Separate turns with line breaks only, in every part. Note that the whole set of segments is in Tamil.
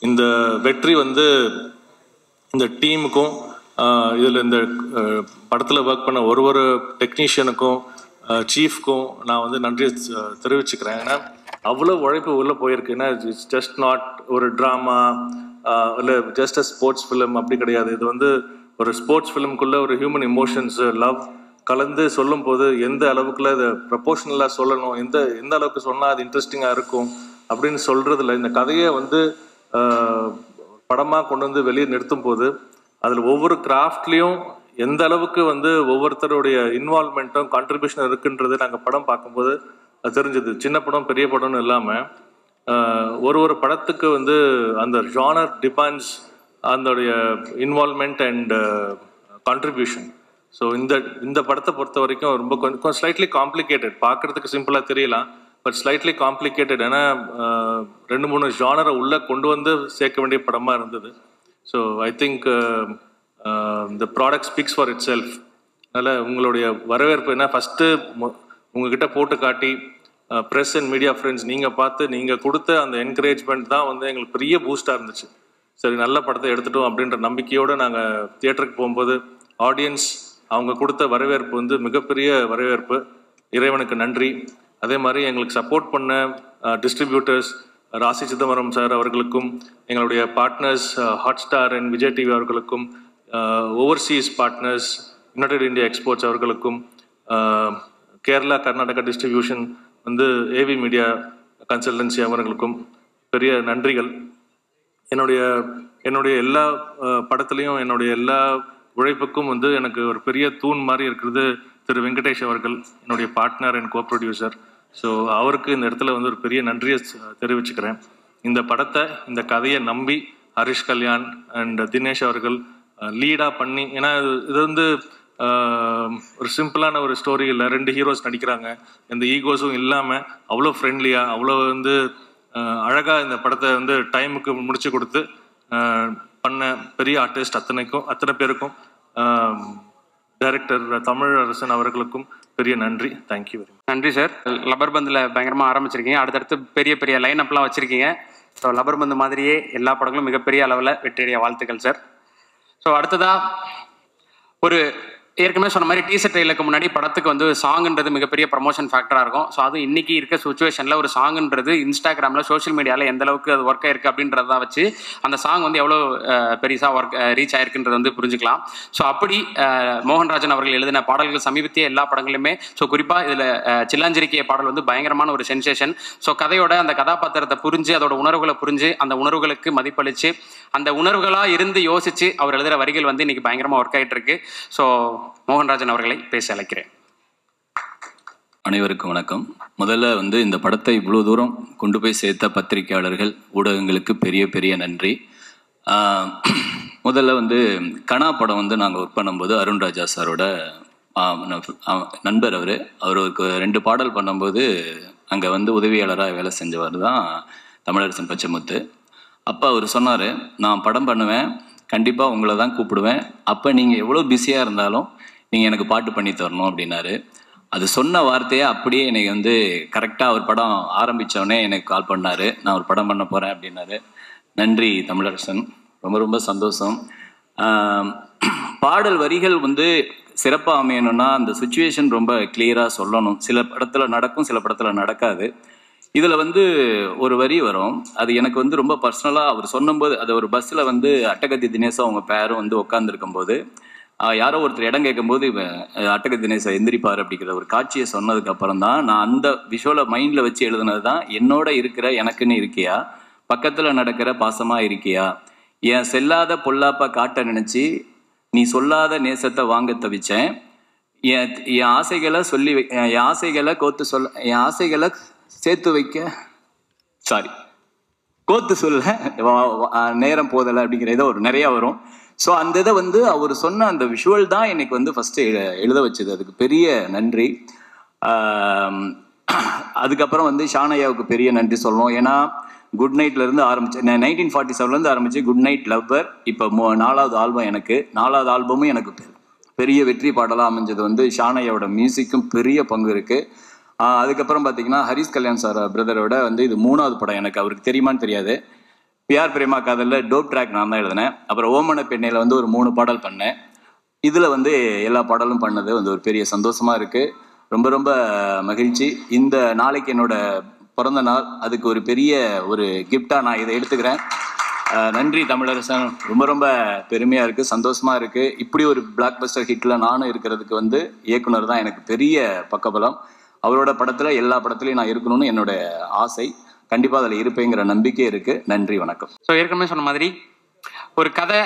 இந்த வெற்றி வந்து இந்த டீமுக்கும் இதில் இந்த படத்தில் ஒர்க் பண்ண ஒரு டெக்னீஷியனுக்கும் சீஃப்க்கும் நான் வந்து நன்றியை தெரிவிச்சுக்கிறேன். ஏன்னா அவ்வளோ உழைப்பு உள்ளே போயிருக்கு. ஏன்னா இட்ஸ் ஜஸ்ட் நாட் ஒரு ட்ராமா இல்லை ஜஸ்ட் அ ஸ்போர்ட்ஸ் ஃபிலிம் அப்படி கிடையாது. இது வந்து ஒரு ஸ்போர்ட்ஸ் ஃபிலிம்குள்ளே ஒரு ஹியூமன் இமோஷன்ஸ் லவ் கலந்து சொல்லும் போது எந்த அளவுக்குள்ள இதை ப்ரொபோஷனலாக சொல்லணும், எந்த அளவுக்கு சொன்னால் அது இன்ட்ரெஸ்டிங்காக இருக்கும் அப்படின்னு சொல்கிறதுல இந்த கதையை வந்து படமாக கொண்டு வந்து வெளியே நிறுத்தும் போது அதில் ஒவ்வொரு கிராஃப்ட்லேயும் எந்த அளவுக்கு வந்து ஒவ்வொருத்தருடைய இன்வால்மெண்ட்டும் கான்ட்ரிபியூஷன் இருக்குன்றது நாங்கள் படம் பார்க்கும்போது அது தெரிஞ்சது. சின்ன படம் பெரிய படம்னு இல்லாமல் ஒரு படத்துக்கு வந்து அந்த ஜானர் டிபெண்ட்ஸ் அதோடைய இன்வால்மெண்ட் அண்ட் கான்ட்ரிபியூஷன். ஸோ இந்த படத்தை பொறுத்த வரைக்கும் ரொம்ப கொஞ்சம் ஸ்லைட்லி காம்ப்ளிகேட்டட், பார்க்குறதுக்கு சிம்பிளாக தெரியலாம், பட் ஸ்லைட்லி காம்ப்ளிகேட்டட். ஏன்னா 2-3 ஜானரை உள்ளே கொண்டு வந்து சேர்க்க வேண்டிய படமாக இருந்தது. So I think the product speaks for it self. அதனால் உங்களுடைய வரவேற்பு என்ன ஃபஸ்ட்டு உங்ககிட்ட போட்டு காட்டி ப்ரெஸ் அண்ட் மீடியா ஃப்ரெண்ட்ஸ் நீங்கள் பார்த்து நீங்கள் கொடுத்த அந்த என்கரேஜ்மெண்ட் தான் வந்து எங்களுக்கு பெரிய பூஸ்டாக இருந்துச்சு. சரி, நல்ல படத்தை எடுத்துட்டோம் அப்படின்ற நம்பிக்கையோடு நாங்கள் தியேட்டருக்கு போகும்போது ஆடியன்ஸ் அவங்க கொடுத்த வரவேற்பு வந்து மிகப்பெரிய வரவேற்பு. இறைவனுக்கு நன்றி. அதே மாதிரி எங்களுக்கு சப்போர்ட் பண்ண டிஸ்ட்ரிபியூட்டர்ஸ் ராசி சிதம்பரம் சார் அவர்களுக்கும், எங்களுடைய partners Hotstar and Vijay TV அவர்களுக்கும், overseas partners United India Exports அவர்களுக்கும், கேரளா கர்நாடகா டிஸ்ட்ரிபியூஷன் வந்து ஏவி மீடியா கன்சல்டன்சி அவர்களுக்கும் பெரிய நன்றிகள். என்னுடைய எல்லா படத்துலையும் என்னுடைய எல்லா உழைப்புக்கும் வந்து எனக்கு ஒரு பெரிய தூண் மாதிரி இருக்கிறது திரு வெங்கடேஷ் அவர்கள், என்னுடைய partner and go producer. So அவருக்கு இந்த இடத்துல வந்து ஒரு பெரிய நன்றியை தெரிவிச்சுக்கிறேன். இந்த படத்தை இந்த கதையை நம்பி ஹரிஷ் கல்யாண் அண்ட் தினேஷ் அவர்கள் லீடாக பண்ணி, ஏன்னா இது வந்து ஒரு சிம்பிளான ஒரு ஸ்டோரி இல்லை, 2 ஹீரோஸ் நடிக்கிறாங்க, எந்த ஈகோஸும் இல்லாமல் அவ்வளோ ஃப்ரெண்ட்லியாக அவ்வளோ வந்து அழகாக இந்த படத்தை வந்து டைமுக்கு முடிச்சு கொடுத்து பண்ண பெரிய ஆர்டிஸ்ட் அத்தனை பேருக்கும், டைரக்டர் தமிழரசன் அவர்களுக்கும் பெரிய நன்றி. Thank you very much.
நன்றி சார். லப்பர் பந்தில் பயங்கரமாக ஆரம்பிச்சிருக்கீங்க, அடுத்தடுத்து பெரிய லைன் அப்லாம் வச்சுருக்கீங்க. ஸோ லப்பர் பந்து மாதிரியே எல்லா படங்களும் மிகப்பெரிய அளவில் வெற்றியடைய வாழ்த்துக்கள் சார். ஸோ அடுத்ததாக ஒரு ஏற்கனவே சொன்ன மாதிரி டீசர் ட்ரெயிலுக்கு முன்னாடி படத்துக்கு வந்து சாங்குன்றது மிகப்பெரிய ப்ரமோஷன் ஃபேக்டராக இருக்கும். ஸோ அதுவும் இன்றைக்கி இருக்க சுச்சுவேஷனில் ஒரு சாங்குன்றது இன்ஸ்டாகிராமில் சோஷியல் மீடியாவில் எந்த அளவுக்கு அது ஒர்க் ஆயிருக்கு அப்படின்றத வச்சு அந்த சாங் வந்து எவ்வளோ பெருசாக ரீச் ஆயிருக்குன்றது வந்து புரிஞ்சுக்கலாம். ஸோ அப்படி மோகன்ராஜன் அவர்கள் எழுதின பாடல்கள் சமீபத்திய எல்லா படங்களுமே, ஸோ குறிப்பாக இதில் சில்லாஞ்சிரிக்கை பாடல் வந்து பயங்கரமான ஒரு சென்சேஷன். ஸோ கதையோட அந்த கதாபாத்திரத்தை புரிஞ்சு அதோட உணர்வுகளை புரிஞ்சு அந்த உணர்வுகளுக்கு மதிப்பளித்து அந்த உணர்வுகளாக இருந்து யோசித்து அவர் எழுதுகிற வரிகள் வந்து இன்றைக்கி பயங்கரமாக ஒர்க் ஆகிட்டு இருக்கு. ஸோ மோகன்ராஜன் அவர்களை பேச அழைக்கிறேன்.
அனைவருக்கும் வணக்கம். முதல்ல வந்து இந்த படத்தை இவ்வளோ தூரம் கொண்டு போய் சேர்த்த பத்திரிகையாளர்கள், ஊடகங்களுக்கு பெரிய நன்றி. முதல்ல வந்து கனா படம் வந்து நாங்கள் ஒர்க் பண்ணும்போது அருண்ராஜா சாரோட நண்பர் அவருக்கு 2 பாடல் பண்ணும்போது அங்கே வந்து உதவியாளராக வேலை செஞ்சவர் தான் தமிழரசன் பச்சைமுத்து. அப்போ அவர் சொன்னார், நான் படம் பண்ணுவேன், கண்டிப்பாக உங்களை தான் கூப்பிடுவேன், அப்போ நீங்கள் எவ்வளோ பிஸியாக இருந்தாலும் நீங்கள் எனக்கு பாட்டு பண்ணி தரணும் அப்படின்னாரு. அது சொன்ன வார்த்தையை அப்படியே எனக்கு வந்து கரெக்டாக அவர் படம் ஆரம்பித்தோடனே எனக்கு கால் பண்ணார், நான் ஒரு படம் பண்ண போகிறேன் அப்படின்னாரு. நன்றி தமிழரசன், ரொம்ப சந்தோஷம். பாடல் வரிகள் வந்து சிறப்பாக அமையணும்னா அந்த சுச்சுவேஷன் ரொம்ப கிளியராக சொல்லணும். சில படத்தில் நடக்கும், சில படத்தில் நடக்காது. இதில் வந்து ஒரு வரி வரும், அது எனக்கு வந்து ரொம்ப பர்சனலாக அவர் சொன்னும்போது, அது ஒரு பஸ்ஸில் வந்து அட்டகத்தி தினேஷும் அவங்க பேரும் வந்து உட்காந்துருக்கும் போது யாரோ ஒருத்தர் இடம் கேட்கும்போது அட்டகத்தி தினேஷை எந்திரிப்பார் அப்படிங்கிற ஒரு காட்சியை சொன்னதுக்கு அப்புறம் தான் நான் அந்த விஷுவலை மைண்டில் வச்சு எழுதுனது தான் என்னோட இருக்கிற எனக்குன்னு இருக்கியா, பக்கத்தில் நடக்கிற பாசமாக இருக்கியா, என் செல்லாத பொல்லாப்பா காட்ட நினச்சி நீ சொல்லாத நேசத்தை வாங்க தவிச்சேன், என் ஆசைகளை சொல்லி என் ஆசைகளை என் ஆசைகளை சேர்த்து வைக்க கோத்து சொல்ல நேரம் போதலை அப்படிங்கிற இதை ஒரு நிறையா வரும். ஸோ அந்த இதை வந்து அவர் சொன்ன அந்த விஷுவல் தான் எனக்கு வந்து ஃபஸ்ட்டு எழுத வச்சது. அதுக்கு பெரிய நன்றி. அதுக்கப்புறம் வந்து ஷானையாவுக்கு பெரிய நன்றி சொல்லணும். ஏன்னா குட் நைட்லேருந்து ஆரம்பிச்சு 1947 ஆரம்பிச்சு குட் நைட் லவ்வர், இப்போ 4வது ஆல்பம் எனக்கு. 4வது ஆல்பமும் எனக்கு பெரிய வெற்றி பாடலாக அமைஞ்சது வந்து ஷானையாவோட மியூசிக்கும் பெரிய பங்கு இருக்குது. அதுக்கப்புறம் பார்த்தீங்கன்னா ஹரிஷ் கல்யாண் சார் பிரதரோட வந்து இது 3வது படம் எனக்கு. அவருக்கு தெரியுமான்னு தெரியாது, பிஆர் பிரேமா காதலில் டோப் ட்ராக் நான் தான் எழுதினேன். அப்புறம் ஓமன பெண்ணையில் வந்து ஒரு 3 பாடல் பண்ணேன். இதில் வந்து எல்லா பாடலும் பண்ணது வந்து ஒரு பெரிய சந்தோஷமாக இருக்குது. ரொம்ப ரொம்ப மகிழ்ச்சி. இந்த நாளைக்கு என்னோட பிறந்த நாள், அதுக்கு ஒரு பெரிய ஒரு கிஃப்டாக நான் இதை எடுத்துக்கிறேன். நன்றி தமிழரசன். ரொம்ப ரொம்ப பெருமையாக இருக்குது, சந்தோஷமாக இருக்குது. இப்படி ஒரு பிளாக் பஸ்டர் ஹிட்டில் நானும் இருக்கிறதுக்கு வந்து இயக்குனர் தான் எனக்கு பெரிய பக்கபலம். அவரோட படத்தில் எல்லா படத்துலையும் நான் இருக்கணும்னு என்னோட ஆசை. கண்டிப்பாக அதில் இருப்பேங்கிற நம்பிக்கை இருக்குது. நன்றி, வணக்கம்.
ஸோ ஏற்கனவே சொன்ன மாதிரி ஒரு கதை,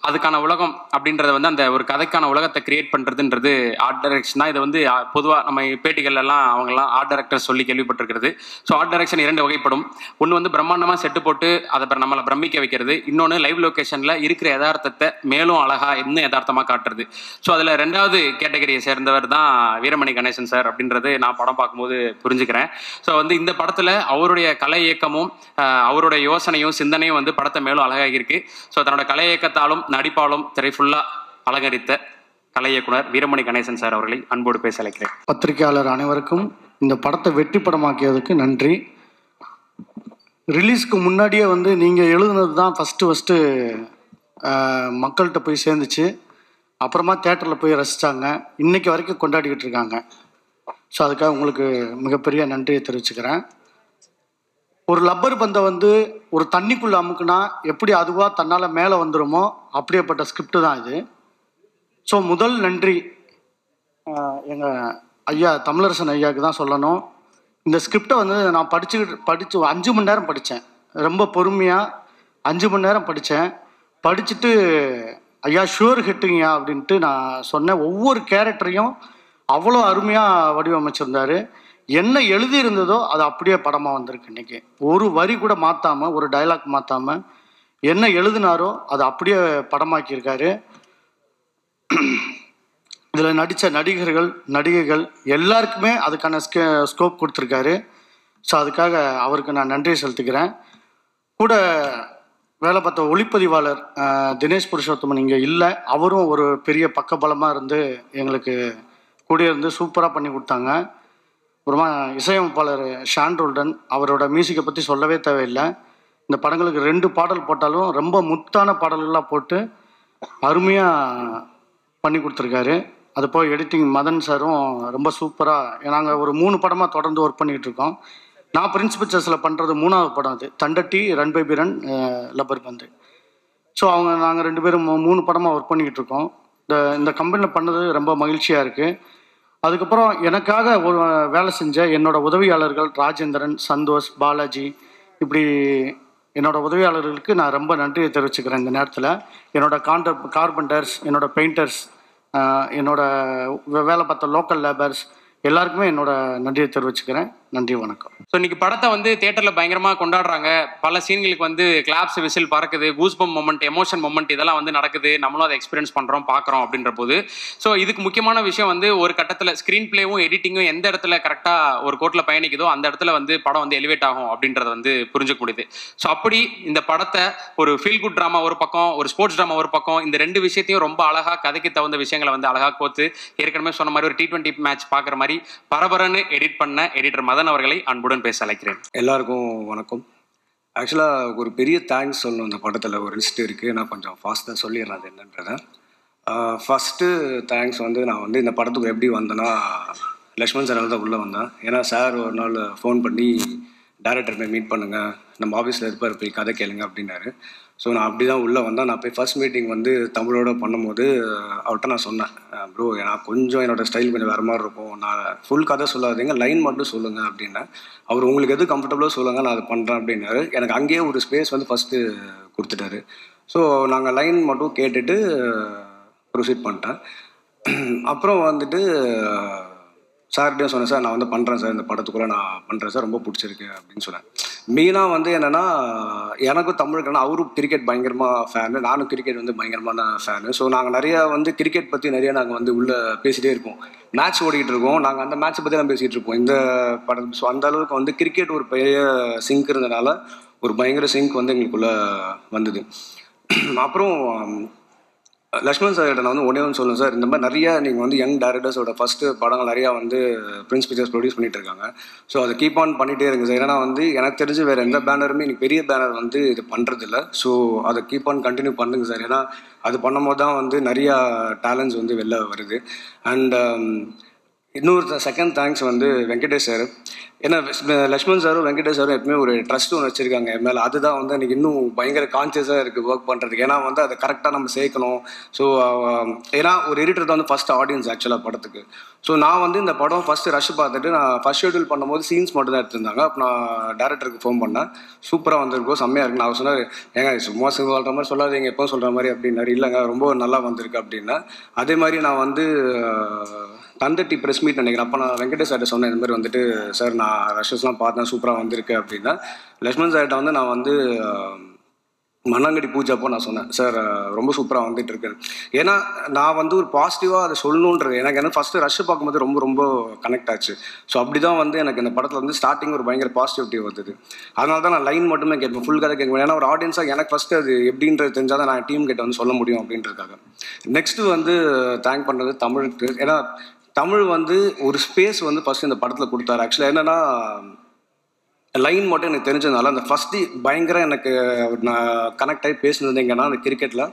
அதுக்கான உலகம் அப்படின்றத வந்து அந்த ஒரு கதைக்கான உலகத்தை கிரியேட் பண்ணுறதுன்றது ஆர்ட் டைரக்ஷன் தான். இது வந்து பொதுவாக நம்ம பேட்டிகள்லாம் அவங்கெல்லாம் ஆர்ட் டைரக்டர் சொல்லி கேள்விப்பட்டிருக்கிறது. ஸோ ஆர்ட் டைரக்ஷன் 2 வகைப்படும். ஒன்று வந்து பிரம்மாண்டமாக செட்டு போட்டு அதை நம்மளை பிரமிக்க வைக்கிறது. இன்னொன்று லைவ் லொக்கேஷனில் இருக்கிற யதார்த்தத்தை மேலும் அழகாக இன்னும் யதார்த்தமாக காட்டுறது. ஸோ அதில் 2வது கேட்டகரியை சேர்ந்தவர் தான் வீரமணி கணேசன் சார் அப்படின்றது நான் படம் பார்க்கும்போது புரிஞ்சுக்கிறேன். ஸோ வந்து இந்த படத்தில் அவருடைய கலை இயக்கமும் அவருடைய யோசனையும் சிந்தனையும் வந்து படத்தை மேலும் அழகாகி இருக்கு. ஸோ தன்னோட கலை இயக்கத்தாலும் நடிப்பாலும் திரை ஃபுல்லா அலங்கரித்த கலை இயக்குனர் வீரமணி கணேசன் சார் அவர்களை அன்போடு பேச அழைக்கிறேன்.
பத்திரிகையாளர் அனைவருக்கும் இந்த படத்தை வெற்றி படமாக்கியதுக்கு நன்றி. ரிலீஸ்க்கு முன்னாடியே வந்து நீங்கள் எழுதுனது தான் ஃபஸ்ட்டு மக்கள்கிட்ட போய் சேர்ந்துச்சு. அப்புறமா தேட்டரில் போய் ரசித்தாங்க. இன்றைக்கி வரைக்கும் கொண்டாடிக்கிட்டு இருக்காங்க. ஸோ அதுக்காக உங்களுக்கு மிகப்பெரிய நன்றியை தெரிவிச்சுக்கிறேன். ஒரு லப்பர் பந்தை வந்து ஒரு தண்ணிக்குள்ளே அமுக்குனா எப்படி அதுவாக தன்னால் மேலே வந்துடுமோ அப்படியேப்பட்ட ஸ்கிரிப்டு தான் இது. ஸோ முதல் நன்றி எங்கள் ஐயா தமிழரசன் ஐயாவுக்கு தான் சொல்லணும். இந்த ஸ்கிரிப்டை வந்து நான் படித்து 5 மணி நேரம் படித்தேன். ரொம்ப பொறுமையாக 5 மணி நேரம் படித்தேன். படிச்சுட்டு ஐயா ஷுவர் ஹிட்டுங்கய்யா அப்படின்ட்டு நான் சொன்னேன். ஒவ்வொரு கேரக்டரையும் அவ்வளோ அருமையாக வடிவமைச்சிருந்தார். என்ன எழுதியிருந்ததோ அது அப்படியே படமாக வந்திருக்கு. இன்றைக்கி ஒரு வரி கூட மாற்றாமல், ஒரு டைலாக் மாற்றாமல் என்ன எழுதினாரோ அதை அப்படியே படமாக்கியிருக்காரு. இதில் நடித்த நடிகர்கள் நடிகைகள் எல்லாருக்குமே அதுக்கான ஸ்கோப் கொடுத்துருக்காரு. ஸோ அதுக்காக அவருக்கு நான் நன்றி செலுத்துக்கிறேன். கூட வேலை பார்த்த ஒளிப்பதிவாளர் தினேஷ் புருஷோத்தமன் இங்கே இல்லை. அவரும் ஒரு பெரிய பக்கபலமாக இருந்து எங்களுக்கு கூட இருந்து சூப்பராக பண்ணி கொடுத்தாங்க. அப்புறமா இசையமைப்பாளர் ஷான்ரோல்டன், அவரோட மியூசிக்கை பற்றி சொல்லவே தேவையில்லை. இந்த படங்களுக்கு 2 பாடல் போட்டாலும் ரொம்ப முத்தான பாடல்கள்லாம் போட்டு அருமையாக பண்ணி கொடுத்துருக்காரு. அது போய் எடிட்டிங் மதன் சாரும் ரொம்ப சூப்பராக. நாங்கள் ஒரு 3 படமாக தொடர்ந்து ஒர்க் பண்ணிக்கிட்டு இருக்கோம். நான் பிரின்ஸ் பிக்சர்ஸில் பண்ணுறது 3வது படம். அது Thandatti, run baby run, Lubber Pandhu. So நாங்கள் 2 பேரும் 3 படமாக ஒர்க் பண்ணிக்கிட்டு இருக்கோம். இந்த கம்பெனியில் பண்ணது ரொம்ப மகிழ்ச்சியாக இருக்குது. அதுக்கப்புறம் எனக்காக ஒரு வேலை செஞ்ச என்னோடய உதவியாளர்கள் ராஜேந்திரன், சந்தோஷ், பாலாஜி, இப்படி என்னோடய உதவியாளர்களுக்கு நான் ரொம்ப நன்றியை தெரிவிச்சுக்கிறேன். இந்த நேரத்தில் என்னோடய கார்பெண்டர்ஸ், என்னோடய பெயிண்டர்ஸ், என்னோடய வேலை பார்த்த லோக்கல் லேபர்ஸ் எல்லாருக்குமே என்னோட நன்றியை தெரிவிச்சுக்கிறேன். நன்றி, வணக்கம்.
ஸோ இன்னைக்கு படத்தை வந்து தியேட்டரில் பயங்கரமாக கொண்டாடுறாங்க. பல சீன்களுக்கு வந்து கிளாப்ஸ், விசில் பறக்குது, கூஸ்பம் மொமெண்ட், எமோஷன் மொமெண்ட் இதெல்லாம் வந்து நடக்குது. நம்மளும் அதை எக்ஸ்பீரியன்ஸ் பண்ணுறோம், பார்க்குறோம் அப்படின்ற போது ஸோ இதுக்கு முக்கியமான விஷயம் வந்து ஒரு கட்டத்தில் ஸ்க்ரீன் பிளேவும் எடிட்டிங்கும் எந்த இடத்துல கரெக்டாக ஒரு கோட்டில் பயணிக்குதோ அந்த இடத்துல வந்து படம் வந்து எலிவேட் ஆகும் அப்படின்றத வந்து புரிஞ்சுக்க முடியுது. ஸோ அப்படி இந்த படத்தை ஒரு ஃபீல் குட் ட்ராமா ஒரு பக்கம், ஒரு ஸ்போர்ட்ஸ் ட்ராமா ஒரு பக்கம், இந்த 2 விஷயத்தையும் ரொம்ப அழகாக கதைக்கு தகுந்த விஷயங்களை வந்து அழகாக கோத்து ஏற்கனவே சொன்ன மாதிரி ஒரு T20 மேட்ச் பார்க்குற மாதிரி பரபரன்னு எடிட் பண்ண எடிட்டர் மதன் அவர்களை அன்புடன் பேச அழைக்கிறேன்.
எல்லாருக்கும் வணக்கம். ஆக்சுவலாக ஒரு பெரிய தேங்க்ஸ் சொல்லணும். இந்த படத்தில் ஒரு லிஸ்ட் இருக்குது. நான் கொஞ்சம் ஃபாஸ்ட்டாக சொல்லிடுறேன் அது என்னன்றதை. ஃபஸ்ட்டு தேங்க்ஸ் வந்து நான் வந்து இந்த படத்துக்கு எப்படி வந்தேன்னா லக்ஷ்மண் சாரால் தான் உள்ளே வந்தேன். ஏன்னா சார் ஒரு நாள் ஃபோன் பண்ணி டேரக்டர் போய் மீட் பண்ணுங்கள், நம்ம ஆஃபீஸில் இருப்பார், போய் கதை கேளுங்க அப்படின்னாரு. ஸோ நான் அப்படி தான் உள்ளே வந்தேன். நான் போய் ஃபர்ஸ்ட் மீட்டிங் வந்து தமிழோட பண்ணும்போது அவர்கிட்ட நான் சொன்னேன், ப்ரோ நான் கொஞ்சம் என்னோடய ஸ்டைல் கொஞ்சம் வேறு மாதிரி இருக்கும், நான் ஃபுல் கதை சொல்லாதீங்க, லைன் மட்டும் சொல்லுங்கள் அப்படின்னேன். அவர் உங்களுக்கு எது கம்ஃபர்டபுளாக சொல்லுங்கள், நான் அதை பண்ணுறேன் அப்படின்னாரு. எனக்கு அங்கேயே ஒரு ஸ்பேஸ் வந்து ஃபஸ்ட்டு கொடுத்துட்டாரு. ஸோ நாங்கள் லைன் மட்டும் கேட்டுட்டு ப்ரொசீட் பண்ணிட்டேன். அப்புறம் வந்துட்டு சார்கிட்டையும் சொன்னேன், சார் நான் வந்து பண்ணுறேன் சார், இந்த படத்துக்குள்ளே நான் பண்ணுறேன் சார், ரொம்ப பிடிச்சிருக்கு அப்படின்னு சொன்னேன். மெயினாக வந்து என்னென்னா எனக்கும் தமிழுக்குன்னா அவரும் கிரிக்கெட் பயங்கரமாக ஃபேனு, நானும் கிரிக்கெட் வந்து பயங்கரமான ஃபேனு. ஸோ நாங்கள் நிறையா வந்து கிரிக்கெட் பற்றி நிறையா நாங்கள் வந்து உள்ளே பேசிகிட்டே இருப்போம். மேட்ச் ஓடிக்கிட்டு இருக்கோம், நாங்கள் அந்த மேட்ச்சை பற்றி தான் பேசிகிட்டு இருப்போம் இந்த படம். ஸோ அந்த அளவுக்கு வந்து கிரிக்கெட் ஒரு பெரிய சிங்க் இருந்ததுனால ஒரு பயங்கர சிங்க் வந்து எங்களுக்குள்ளே வந்தது. அப்புறம் லக்ஷ்மண் சார் நான் வந்து ஒன்றே ஒன்று சொல்லுவேன் சார். இந்த மாதிரி நிறைய நீங்கள் வந்து யங் டேரக்டர்ஸோட ஃபஸ்ட்டு படங்கள் நிறையா வந்து பிரின்ஸ் பிக்சர்ஸ் ப்ரொடியூஸ் பண்ணிட்டு இருக்காங்க. ஸோ அதை கீப் ஆன் பண்ணிகிட்டே இருங்க சார். ஏன்னா வந்து எனக்கு தெரிஞ்சு வேறு எந்த பேனருமே இன்னைக்கு பெரிய பேனர் வந்து இது பண்ணுறதில்ல. ஸோ அதை கீப் ஆன் கண்டினியூ பண்ணுங்க சார். ஏன்னா அது பண்ணும்போது தான் வந்து நிறையா டேலண்ட்ஸ் வந்து வெளில வருது. அண்ட் இன்னொரு செகண்ட் தேங்க்ஸ் வந்து வெங்கடேஷ் சார். ஏன்னா லக்ஷ்மண் சாரும் வெங்கடேஷ் சாரும் எப்பவுமே ஒரு ட்ரஸ்ட் ஒன்று வச்சுருக்காங்க என் மேலே. அதுதான் வந்து எனக்கு இன்னும் பயங்கர கான்சியஸாக இருக்குது ஒர்க் பண்ணுறதுக்கு. ஏன்னா வந்து அதை கரெக்டாக நம்ம சேர்க்கணும். ஸோ ஏன்னா ஒரு எடிட்டர் தான் வந்து ஃபஸ்ட் ஆடியன்ஸ் ஆக்சுவலாக படத்துக்கு. ஸோ நான் வந்து இந்த படம் ஃபஸ்ட்டு ரஷ் பார்த்துட்டு நான் ஃபஸ்ட் ஷெட்யூல் பண்ணும்போது சீன்ஸ் மட்டும் தான் எடுத்திருந்தாங்க. அப்போ நான் டேரக்டருக்கு ஃபோன் பண்ணேன். சூப்பராக வந்திருக்கோம், செம்மையாக இருக்குன்னு. அவர் சொன்னார், ஏங்க சும்மா சொல்கிற மாதிரி சொல்லாதீங்க, எப்போ சொல்கிற மாதிரி அப்படின்னாரு. இல்லைங்க ரொம்ப நல்லா வந்திருக்கு அப்படின்னா. அதே மாதிரி நான் வந்து தந்தட்டி ப்ரெஸ் மீட் நினைக்கிறேன். அப்போ நான் வெங்கடேஷ் சார்ட்ட சொன்னேன், இந்த மாதிரி வந்துட்டு சார் நான் ரஷஸ்லாம் பார்த்தேன், சூப்பராக வந்திருக்கு அப்படின்னா. லக்ஷ்மண் சார்கிட்ட வந்து நான் வந்து மண்ணாங்கடி பூஜை அப்போ நான் சொன்னேன், சார் ரொம்ப சூப்பராக வந்துட்டு இருக்கு. ஏன்னா நான் வந்து ஒரு பாசிட்டிவாக அதை சொல்லணுன்றது எனக்கு ஃபஸ்ட்டு ரஷ் பார்க்கும்போது ரொம்ப ரொம்ப கனெக்ட் ஆச்சு. ஸோ அப்படி தான் வந்து எனக்கு இந்த படத்தில் வந்து ஸ்டார்டிங் ஒரு பயங்கர பாசிட்டிவிட்டி வந்தது. அதனால தான் நான் லைன் மட்டுமே கேட்பேன், ஃபுல் கதை கேட்பேன். ஏன்னா ஒரு ஆடியன்ஸாக எனக்கு ஃபஸ்ட்டு அது எப்படின்றது தெரிஞ்சால் தான் நான் டீம் கிட்ட வந்து சொல்ல முடியும் அப்படின்றதுக்காக. நெக்ஸ்ட்டு வந்து தேங்க் பண்ணுறது தமிழுக்கு. ஏன்னா தமிழ் வந்து ஒரு ஸ்பேஸ் வந்து ஃபஸ்ட்டு இந்த படத்தில் கொடுத்தாரு. ஆக்சுவலாக என்னென்னா லைன் மட்டும் எனக்கு தெரிஞ்சதுனால அந்த ஃபஸ்ட்டு பயங்கர எனக்கு நான் கனெக்ட் ஆகி பேசினது எங்கன்னா அந்த கிரிக்கெட்டில்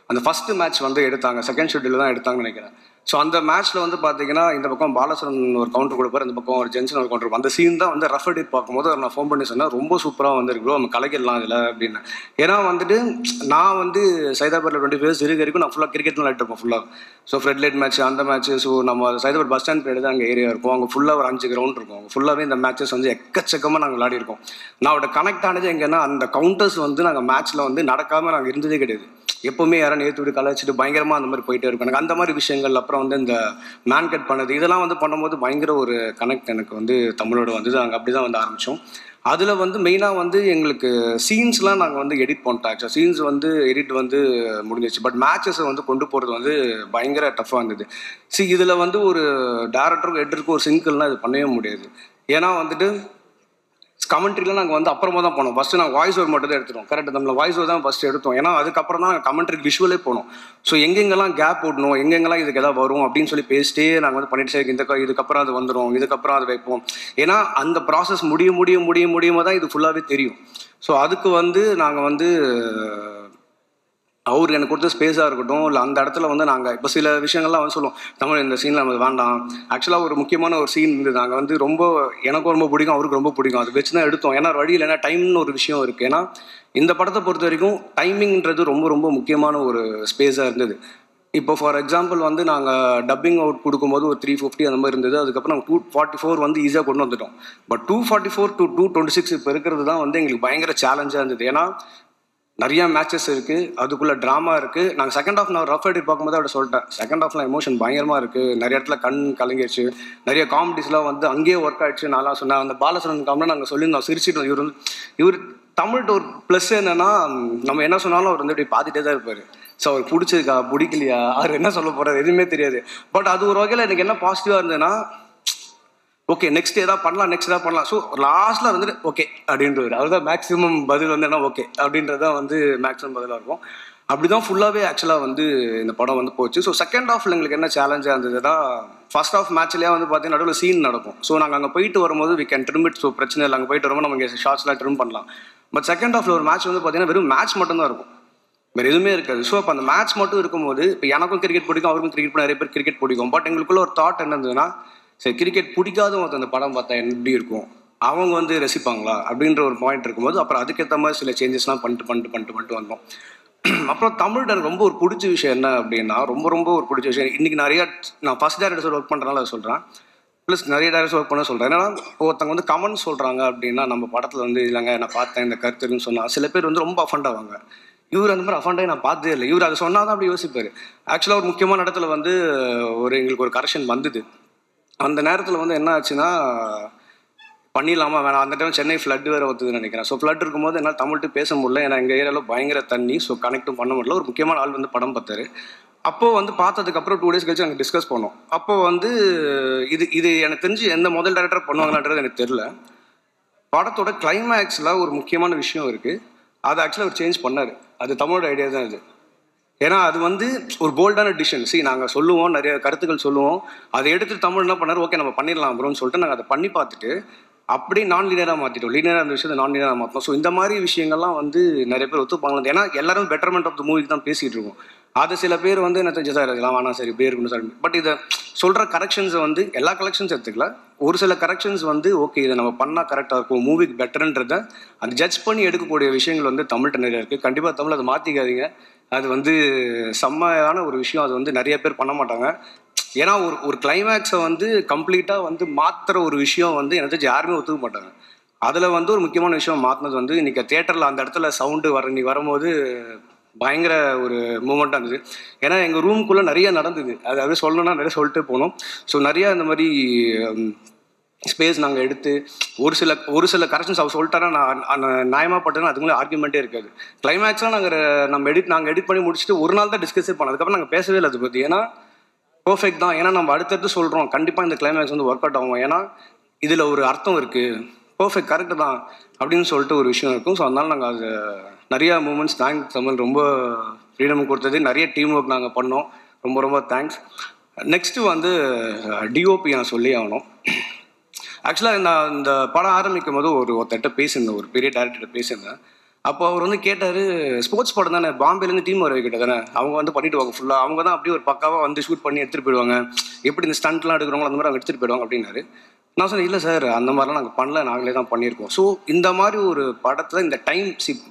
அந்த ஃபஸ்ட்டு மேட்ச் வந்து எடுத்தாங்க, செகண்ட் ஷெட்யூலில் தான் எடுத்தாங்கன்னு நினைக்கிறேன். ஸோ அந்த மேட்ச்சில் வந்து பார்த்தீங்கன்னா இந்த பக்கம் பாலசரன் ஒரு கவுண்டர் கொடுப்பார், இந்த பக்கம் ஒரு ஜென்சன் ஒரு கவுண்டர். அந்த சீன் தான் வந்து ரஃப் எடிட் பார்க்கும்போது நான் ஃபோன் பண்ணி சொன்னேன், ரொம்ப சூப்பராக வந்துருக்கு ப்ரோ, நம்ம கலைக்கிடலாம் இதில் அப்படின்னு. ஏன்னா வந்துட்டு நான் வந்து சைதாபாத்தில் 25 years இருக்க வரைக்கும் நான் ஃபுல்லாக கிரிக்கெட் விளையாட்டு இருப்போம் ஃபுல்லாக. ஸோ ஃப்ரெட் லைட் மேட்ச் அந்த மேட்ச். ஸோ நம்ம சைதாபாத் பஸ் ஸ்டாண்ட் பேர் தான் அங்கே ஏரியா இருக்கும், அங்கே ஃபுல்லாக ஒரு 5 கிரவுண்ட் இருக்கும். அங்கே ஃபுல்லாகவே இந்த மேட்சஸ் வந்து எக்கச்சக்கமாக நாங்கள் விளையாடி இருக்கோம். நான் அவட கனெக்ட் ஆனது எங்கன்னா அந்த கவுண்டர்ஸ் வந்து நாங்கள் மேட்ச்சில் வந்து நடக்காமல் நாங்கள் இருந்ததே கிடையாது. எப்போவுமே யாரும் நேற்று விட்டு கலாச்சிட்டு பயங்கரமாக அந்த மாதிரி போயிட்டே இருக்கும். எனக்கு அந்த மாதிரி விஷயங்கள் அப்புறம் வந்து இந்த மேன் கட் பண்ணது இதெல்லாம் வந்து பண்ணும்போது பயங்கர ஒரு கனெக்ட் எனக்கு வந்து தமிழோட வந்தது. நாங்கள் அப்படி தான் வந்து ஆரம்பித்தோம். அதில் வந்து மெயினாக வந்து எங்களுக்கு சீன்ஸ்லாம் நாங்கள் வந்து எடிட் பண்ணிட்டோம். ஆக்சுவலாக சீன்ஸ் வந்து எடிட் வந்து முடிஞ்சிச்சு. பட் மேட்சஸை வந்து கொண்டு போகிறது வந்து பயங்கர டஃப்பாக இருந்தது. இதில் வந்து ஒரு டேரக்டருக்கும் எடிட்டருக்கும் ஒரு சிங்கிள்னால் இது பண்ணவே முடியாது. ஏன்னா வந்துட்டு கமெண்ட்ரிலாம் நாங்கள் வந்து அப்புறமா தான் போனோம். ஃபஸ்ட்டு நாங்கள் வாய்ஸ் ஓவர் மட்டும் தான் எடுத்துட்டோம். கரெக்டாக நம்மள வாய்ஸ் ஓவர் தான் ஃபஸ்ட்டு எடுத்தோம். ஏன்னா அதுக்கப்புறம் தான் நாங்கள் கமெண்ட்ரிக்கு விஷுவலே போனோம். ஸோ எங்கெங்கெல்லாம் கேப் போடணும், எங்கெங்கெல்லாம் இதுக்கு எதாவது வரும் அப்படின்னு சொல்லி பேசிட்டே நாங்கள் வந்து பண்ணிட்டு சரி இதுக்கப்புறம் அது வந்துடும், இதுக்கப்புறம் அது வைப்போம். ஏன்னா அந்த ப்ராசஸ் முடியுமோ தான் இது ஃபுல்லாகவே தெரியும். ஸோ அதுக்கு வந்து நாங்கள் வந்து அவர் எனக்கு கொடுத்த ஸ்பேஸாக இருக்கட்டும், இல்லை அந்த இடத்துல வந்து நாங்கள் இப்போ சில விஷயங்கள்லாம் வந்து சொல்லுவோம், தமிழ் இந்த சீனில் நம்ம வேண்டாம். ஆக்சுவலாக ஒரு முக்கியமான ஒரு சீன் இருந்தது, நாங்கள் வந்து ரொம்ப எனக்கும் ரொம்ப பிடிக்கும், அவருக்கு ரொம்ப பிடிக்கும், அது வச்சு தான் எடுத்தோம். ஏன்னா வழி இல்லைன்னா டைம்னு ஒரு விஷயம் இருக்குது. ஏன்னா இந்த படத்தை பொறுத்த வரைக்கும் டைமிங்கிறது ரொம்ப ரொம்ப முக்கியமான ஒரு ஸ்பேஸாக இருந்தது. இப்போ ஃபார் எக்ஸாம்பிள் வந்து நாங்கள் டப்பிங் அவுட் கொடுக்கும்போது ஒரு 350 அந்த மாதிரி இருந்தது. அதுக்கப்புறம் நாங்கள் 244 வந்து ஈஸியாக கொண்டு வந்துட்டோம். பட் 244 to 226 இப்போ இருக்கிறது தான் வந்து எங்களுக்கு பயங்கர சேலஞ்சாக இருந்தது. ஏன்னா நிறைய மேட்சஸ் இருக்குது, அதுக்குள்ளே ட்ராமா இருக்குது. நாங்கள் செகண்ட் ஹாஃப் நான் ரஃப் எடிட் பார்க்கும்போது அவட சொல்லிட்டேன், செகண்ட் ஹாஃப்லாம் எமோஷன் பயங்கரமாக இருக்குது, நிறைய இடத்துல கண் கலங்கிடுச்சு, நிறைய காமெடிஸ்லாம் வந்து அங்கேயே ஒர்க் ஆகிடுச்சு. நான்லாம் சொன்னேன், அந்த பாலசரன் காமெடி நாங்கள் சொல்லியிருந்தோம், சிரிச்சிட்டோம். இவர் தமிழ்கிட்ட ஒரு ப்ளஸ் என்னென்னா நம்ம என்ன சொன்னாலும் அவர் வந்து இப்படி பார்த்துட்டே தான் இருப்பார். ஸோ அவர் பிடிச்சிருக்கா பிடிக்கலையா அவர் என்ன சொல்ல போகிறார் எதுவுமே தெரியாது. பட் அது ஒரு வகையில் எனக்கு என்ன பாசிட்டிவாக இருந்ததுன்னா, ஓகே நெக்ஸ்ட் எதாவது பண்ணலாம். ஸோ லாஸ்ட்டில் வந்துட்டு ஓகே அப்படின்றது அவர் தான் மேக்ஸிமம் பதில் வந்து என்ன ஓகே அப்படின்றதான் வந்து மேக்ஸிமம் பதிலாக இருக்கும். அப்படி தான் ஃபுல்லாகவே ஆக்சுவலாக வந்து இந்த படம் வந்து போச்சு. ஸோ செகண்ட் ஹாஃபில் எங்களுக்கு என்ன சேலஞ்சாக இருந்ததுன்னா, ஃபர்ஸ்ட் ஹாஃப் மேட்ச்லேயே வந்து பார்த்தீங்கன்னா நடுவில் சீன் நடக்கும். ஸோ நாங்கள் அங்கே போயிட்டு வரும்போது we can trim it. So பிரச்சனை இல்லை, அங்கே போயிட்டு வரும்போது நம்ம ஷார்ட்ஸ்லாம் ட்ரிம் பண்ணலாம். பட் செகண்ட் ஹாஃபில் ஒரு மேட்ச் வந்து பார்த்தீங்கன்னா வெறும் மேட்ச் மட்டும்தான் இருக்கும், வேறு எதுவுமே இருக்காது. ஸோ அப்போ அந்த மேட்ச் மட்டும் இருக்கும்போது இப்போ எனக்கும் கிரிக்கெட் பிடிக்கும், அவருக்கும் கிரிக்கெட் நிறைய பேர் கிரிக்கெட் பிடிக்கும். பட் எங்களுக்குள்ள ஒரு தாட் என்ன இருந்ததுன்னா, சரி கிரிக்கெட் பிடிக்காதவங்க அந்த படம் பார்த்தா எப்படி இருக்கும், அவங்க வந்து ரசிப்பாங்களா அப்படின்ற ஒரு பாயிண்ட் இருக்கும்போது அப்புறம் அதுக்கேற்ற மாதிரி சில சேஞ்சஸ்லாம் பண்ணிட்டு வந்தோம். அப்புறம் தமிழ்கிட்ட எனக்கு ரொம்ப ஒரு பிடிச்ச விஷயம் என்ன அப்படின்னா, ரொம்ப ஒரு பிடிச்ச விஷயம் இன்றைக்கி நிறையா நான் ஃபஸ்ட் டேரக்டர்ஸ் ஒர்க் பண்ணுறதுனால அதை சொல்கிறேன், ப்ளஸ் நிறைய டேரக்டர்ஸ் ஒர்க் பண்ண சொல்கிறேன். ஏன்னா ஒருத்தவங்க வந்து கமெண்ட் சொல்கிறாங்க அப்படின்னா நம்ம படத்தில் வந்து இல்லைங்க நான் பார்த்தேன் இந்த கருத்துன்னு சொன்னால் சில பேர் வந்து ரொம்ப அஃபண்ட் ஆவாங்க. இவர் அந்த மாதிரி அஃபண்டாகி நான் பார்த்ததே இல்லை, இவர் அதை சொன்னால் தான் அப்படி யோசிப்பார். ஆக்சுவலாக ஒரு முக்கியமான இடத்துல வந்து எங்களுக்கு ஒரு கரெக்ஷன் வந்தது. அந்த நேரத்தில் வந்து என்ன ஆச்சுன்னா, பண்ணிடலாமா வேணாம், அந்த டைம் சென்னை ஃப்ளட் வேறு ஒத்துதுன்னு நினைக்கிறேன். ஸோ ஃப்ளட் இருக்கும்போது என்னால் தமிழ்ட்டு பேச முடியல, ஏன்னா எங்கள் ஏரியாவில் பயங்கர தண்ணி. ஸோ கனெக்டும் பண்ண முடியல. ஒரு முக்கியமான ஆள் வந்து படம் பார்த்தாரு. அப்போது வந்து பார்த்ததுக்கப்புறம் 2 days கழிச்சு நாங்கள் டிஸ்கஸ் பண்ணோம். அப்போது வந்து இது எனக்கு தெரிஞ்சு எந்த முதல் டேரக்டர் பண்ணுவாங்களான்றது எனக்கு தெரில. படத்தோட கிளைமேக்ஸில் ஒரு முக்கியமான விஷயம் இருக்குது, அதை ஆக்சுவலாக அவர் சேஞ்ச் பண்ணார். அது தமிழோட ஐடியா தான். அது ஏன்னா அது வந்து ஒரு போல்டான டிசிஷன். நாங்கள் சொல்லுவோம், நிறைய கருத்துக்கள் சொல்லுவோம், அதை எடுத்து தமிழ் என்ன பண்ணார், ஓகே நம்ம பண்ணிடலாம் ப்ரோன்னு சொல்லிட்டு நாங்கள் அதை பண்ணி பார்த்துட்டு அப்படியே நான் லீனியராக மாற்றிட்டோம். லீனியராக அந்த விஷயத்தை நான் லீனியராக மாற்றோம். ஸோ இந்த மாதிரி விஷயங்கள்லாம் வந்து நிறைய பேர் ஒத்துப்பாங்க. ஏன்னா எல்லாரும் பெட்டர்மெண்ட் ஆஃப் த மூவிக்கு தான் பேசிகிட்டு இருக்கோம். அது சில பேர் வந்து என்ன தெரிஞ்சு சார் இதெல்லாம் வேணாம் சரி இப்படியே இருக்கணும் சார். பட் இதை சொல்கிற கரெக்ஷன்ஸை வந்து எல்லா கரெக்ஷன்ஸ் எடுத்துக்கல, ஒரு சில கரெக்ஷன்ஸ் வந்து ஓகே இதை நம்ம பண்ணால் கரெக்டாக இருக்கும், மூவிக்கு பெட்டர்ன்றதை அந்த ஜட்ஜ் பண்ணி எடுக்கக்கூடிய விஷயங்கள் வந்து தமிழ்கிட்ட நிறைய இருக்குது. கண்டிப்பாக தமிழ் அதை மாற்றிக்காதீங்க. அது வந்து செம்மையான ஒரு விஷயம். அது வந்து நிறைய பேர் பண்ண மாட்டாங்க. ஏன்னா ஒரு கிளைமேக்ஸை வந்து கம்ப்ளீட்டாக வந்து மாற்றுற ஒரு விஷயம் வந்து எனக்கு யாருமே ஒத்துக்க மாட்டாங்க. அதில் வந்து ஒரு முக்கியமான விஷயம் மாற்றினது வந்து இன்றைக்கி தியேட்டரில் அந்த இடத்துல சவுண்டு நீ வரும்போது பயங்கர ஒரு மூமெண்ட்டாக இருந்தது. ஏன்னா எங்கள் ரூம்குள்ளே நிறைய நடந்தது. அது அப்படியே சொல்லணும்னா நிறைய சொல்லிட்டு போனோம். ஸோ நிறையா இந்த மாதிரி ஸ்பேஸ் நாங்கள் எடுத்து ஒரு சில கரெக்ஷன்ஸ் அவர் சொல்லிட்டாரா நான் நியாயமாக பட்டேன்னா அதுக்குள்ளே ஆர்குமெண்ட்டே இருக்காது. கிளைமேக்ஸ்லாம் நாங்கள் எடிட் பண்ணி முடிச்சுட்டு ஒரு நாள் தான் டிஸ்கஸே பண்ணோம். அதுக்கப்புறம் நாங்கள் பேசவே இல்லை அதை பற்றி. ஏன்னா பர்ஃபெக்ட் தான். ஏன்னா நம்ம அடுத்தடுத்து சொல்கிறோம் கண்டிப்பாக இந்த கிளைமேக்ஸ் வந்து ஒர்க் அவுட் ஆகும், ஏன்னா இதில் ஒரு அர்த்தம் இருக்குது, பர்ஃபெக்ட் கரெக்டு தான் அப்படின்னு சொல்லிட்டு ஒரு விஷயம் இருக்கும். ஸோ அதனால நாங்கள் அது நிறையா மூமெண்ட்ஸ் தேங்க்ஸ் தமிழ், ரொம்ப ஃப்ரீடம் கொடுத்தது. நிறைய டீம் ஒர்க் நாங்கள் பண்ணோம், ரொம்ப ரொம்ப தேங்க்ஸ். நெக்ஸ்ட்டு வந்து டிஓபி நான் சொல்லி ஆகணும். ஆக்சுவலாக நான் இந்த படம் ஆரம்பிக்கும் போது ஒருத்தர்கிட்ட பேசியிருந்தேன், ஒரு பெரிய டேரக்டர்கிட்ட பேசியிருந்தேன். அப்போ அவர் வந்து கேட்டார், ஸ்போர்ட்ஸ் படம் தானே, பாம்பேலேருந்து டீம் வர வைக்கிட்ட தானே, அவங்க வந்து பண்ணிட்டு வாங்க ஃபுல்லாக, அவங்க தான் அப்படியே ஒரு பக்காவாக வந்து ஷூட் பண்ணி எடுத்துகிட்டு போயிடுவாங்க, எப்படி இந்த ஸ்டண்ட்லாம் எடுக்கிறவங்களோ அந்த மாதிரி அவங்க எடுத்துகிட்டு போயிடுவாங்க அப்படின்னாரு. நான் சொன்னேன் இல்லை சார் அந்த மாதிரிலாம் நாங்கள் பண்ணல, நாங்களே தான் பண்ணியிருக்கோம். ஸோ இந்த மாதிரி ஒரு படத்தில் இந்த டைம்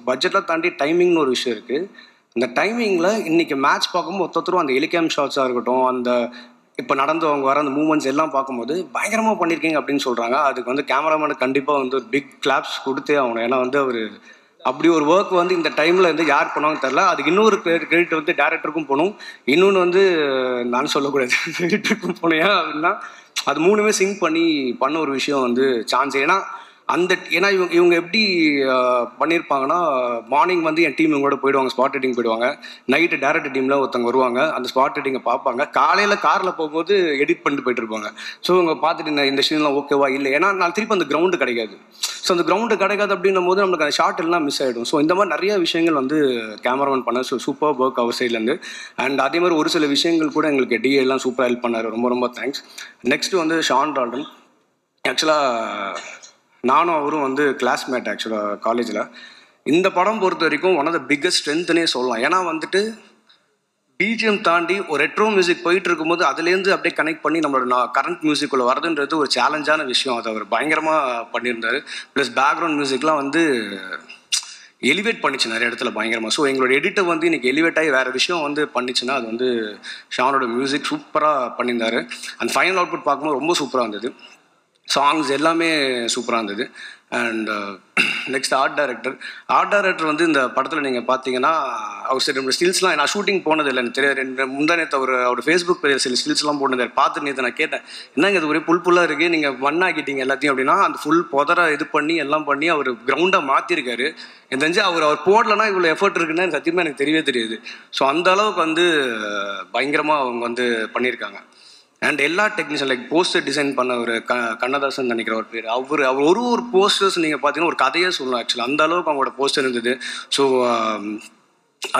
பட்ஜெட்லாம் தாண்டி டைமிங்னு ஒரு விஷயம் இருக்குது. இந்த டைமிங்கில் இன்றைக்கி மேட்ச் பார்க்கும்போது ஒருத்தரும் அந்த எலிகேம் ஷாட்ஸாக இருக்கட்டும், அந்த இப்போ நடந்தவங்க வர அந்த மூமெண்ட்ஸ் எல்லாம் பார்க்கும்போது பயங்கரமாக பண்ணியிருக்கீங்க அப்படின்னு சொல்கிறாங்க. அதுக்கு வந்து கேமராமேனுக்கு கண்டிப்பாக வந்து ஒரு பிக் கிளாப்ஸ் கொடுத்தே ஆகணும். ஏன்னா வந்து அவர் அப்படி ஒரு ஒர்க் வந்து இந்த டைமில் வந்து யார் பண்ணுவாங்க தெரில. அதுக்கு இன்னொரு கிரெடிட் வந்து டேரக்டருக்கும் போகணும், இன்னொன்று வந்து நான் சொல்லக்கூடாது கிரெடிட்டருக்கும் போகணும். ஏன் அப்படின்னா அது மூணுமே சிங்க் பண்ணி பண்ண ஒரு விஷயம் வந்து சான்ஸ். ஏன்னா இவங்க எப்படி பண்ணியிருப்பாங்கன்னா, மார்னிங் வந்து என் டீம் இவங்களோட போயிடுவாங்க, ஸ்பாட் எடிட்டிங் போயிடுவாங்க, நைட்டு டேரக்டர் டீமில் ஒருத்தவங்க வருவாங்க, அந்த ஸ்பாட் எடிட்டிங்கை பார்ப்பாங்க, காலையில் காரில் போகும்போது எடிட் பண்ணிட்டு போயிட்டு இருப்பாங்க. ஸோ இவங்க பார்த்துட்டு இந்த சீன்லாம் ஓகேவா இல்லை, ஏன்னா நான் திருப்பி அந்த கிரவுண்டு கிடைக்காது. ஸோ அந்த கிரவுண்டு கிடைக்காது அப்படின்னும் போது நம்மளுக்கு அந்த ஷார்ட் எல்லாம் மிஸ் ஆகிடும். ஸோ இந்த மாதிரி நிறைய விஷயங்கள் வந்து கேமராமேன் பண்ண சூப்பர் ஒர்க் அவர் சைட்லேருந்து. அண்ட் அதே மாதிரி ஒரு சில விஷயங்கள் கூட எங்களுக்கு டிஏ எல்லாம் சூப்பராக ஹெல்ப் பண்ணார், ரொம்ப ரொம்ப தேங்க்ஸ். நெக்ஸ்ட்டு வந்து ஷான் ரால்டன். ஆக்சுவலாக நானும் அவரும் வந்து கிளாஸ்மேட் ஆக்சுவலாக காலேஜில். இந்த படம் பொறுத்த வரைக்கும் ஒன் ஆஃப் த பிக்கஸ்ட் ஸ்ட்ரென்த்னே சொல்லலாம். ஏன்னா வந்துட்டு பிஜிஎம் தாண்டி ஒரு ரெட்ரோ மியூசிக் போயிட்டு இருக்கும்போது அதுலேருந்து அப்படியே கனெக்ட் பண்ணி நம்மளோட கரண்ட் மியூசிக்குள்ளே வரதுன்றது ஒரு சேலஞ்சான விஷயம். அதை அவர் பயங்கரமாக பண்ணியிருந்தார். ப்ளஸ் பேக்ரவுண்ட் மியூசிக்லாம் வந்து எலிவேட் பண்ணிச்சு நிறைய இடத்துல பயங்கரமாக. ஸோ எங்களோட எடிட்டர் வந்து இன்னைக்கு எலிவேட் ஆகி வேறு விஷயம் வந்து பண்ணிச்சுன்னா அது வந்து ஷானோட மியூசிக் சூப்பராக பண்ணியிருந்தார். அந்த ஃபைனல் அவுட்புட் பார்க்கும்போது ரொம்ப சூப்பராக இருந்தது. சாங்ஸ் எல்லாமே சூப்பராக இருந்தது. அண்ட் நெக்ஸ்ட் ஆர்ட் டைரக்டர் வந்து இந்த படத்தில் நீங்கள் பார்த்தீங்கன்னா அவர் சரி ஸ்டில்ஸ்லாம் நான் ஷூட்டிங் போனது இல்லை, எனக்கு தெரியாது. முந்தானேத்து அவர் ஃபேஸ்புக் பேஜ் சில ஸ்டில்ஸ்லாம் போனது பார்த்துட்டு நேற்று நான் கேட்டேன், என்னங்க இது ஒரே புல்லாக இருக்குது, நீங்கள் மண்ணாக்கிட்டீங்க எல்லாத்தையும் அப்படின்னா. அந்த ஃபுல் புதரை இது பண்ணி எல்லாம் பண்ணி அவர் கிரவுண்டாக மாற்றிருக்காரு. எனக்கு தெரிஞ்சு அவர் போடலன்னா இவ்வளோ எஃபர்ட் இருக்குன்னு சத்தியமாக எனக்கு தெரியவே தெரியாது. ஸோ அந்த அளவுக்கு வந்து பயங்கரமாக அவங்க வந்து பண்ணியிருக்காங்க. அண்ட் எல்லா டெக்னீஷியன் லைக் போஸ்டர் டிசைன் பண்ண ஒரு கண்ணதாசன் நினைக்கிற ஒரு பேர், அவர் ஒரு போஸ்டர்ஸ் நீங்கள் பார்த்தீங்கன்னா ஒரு கதையே சொல்லலாம் ஆக்சுவலாக, அந்த அளவுக்கு அவங்களோட போஸ்டர் இருந்தது. ஸோ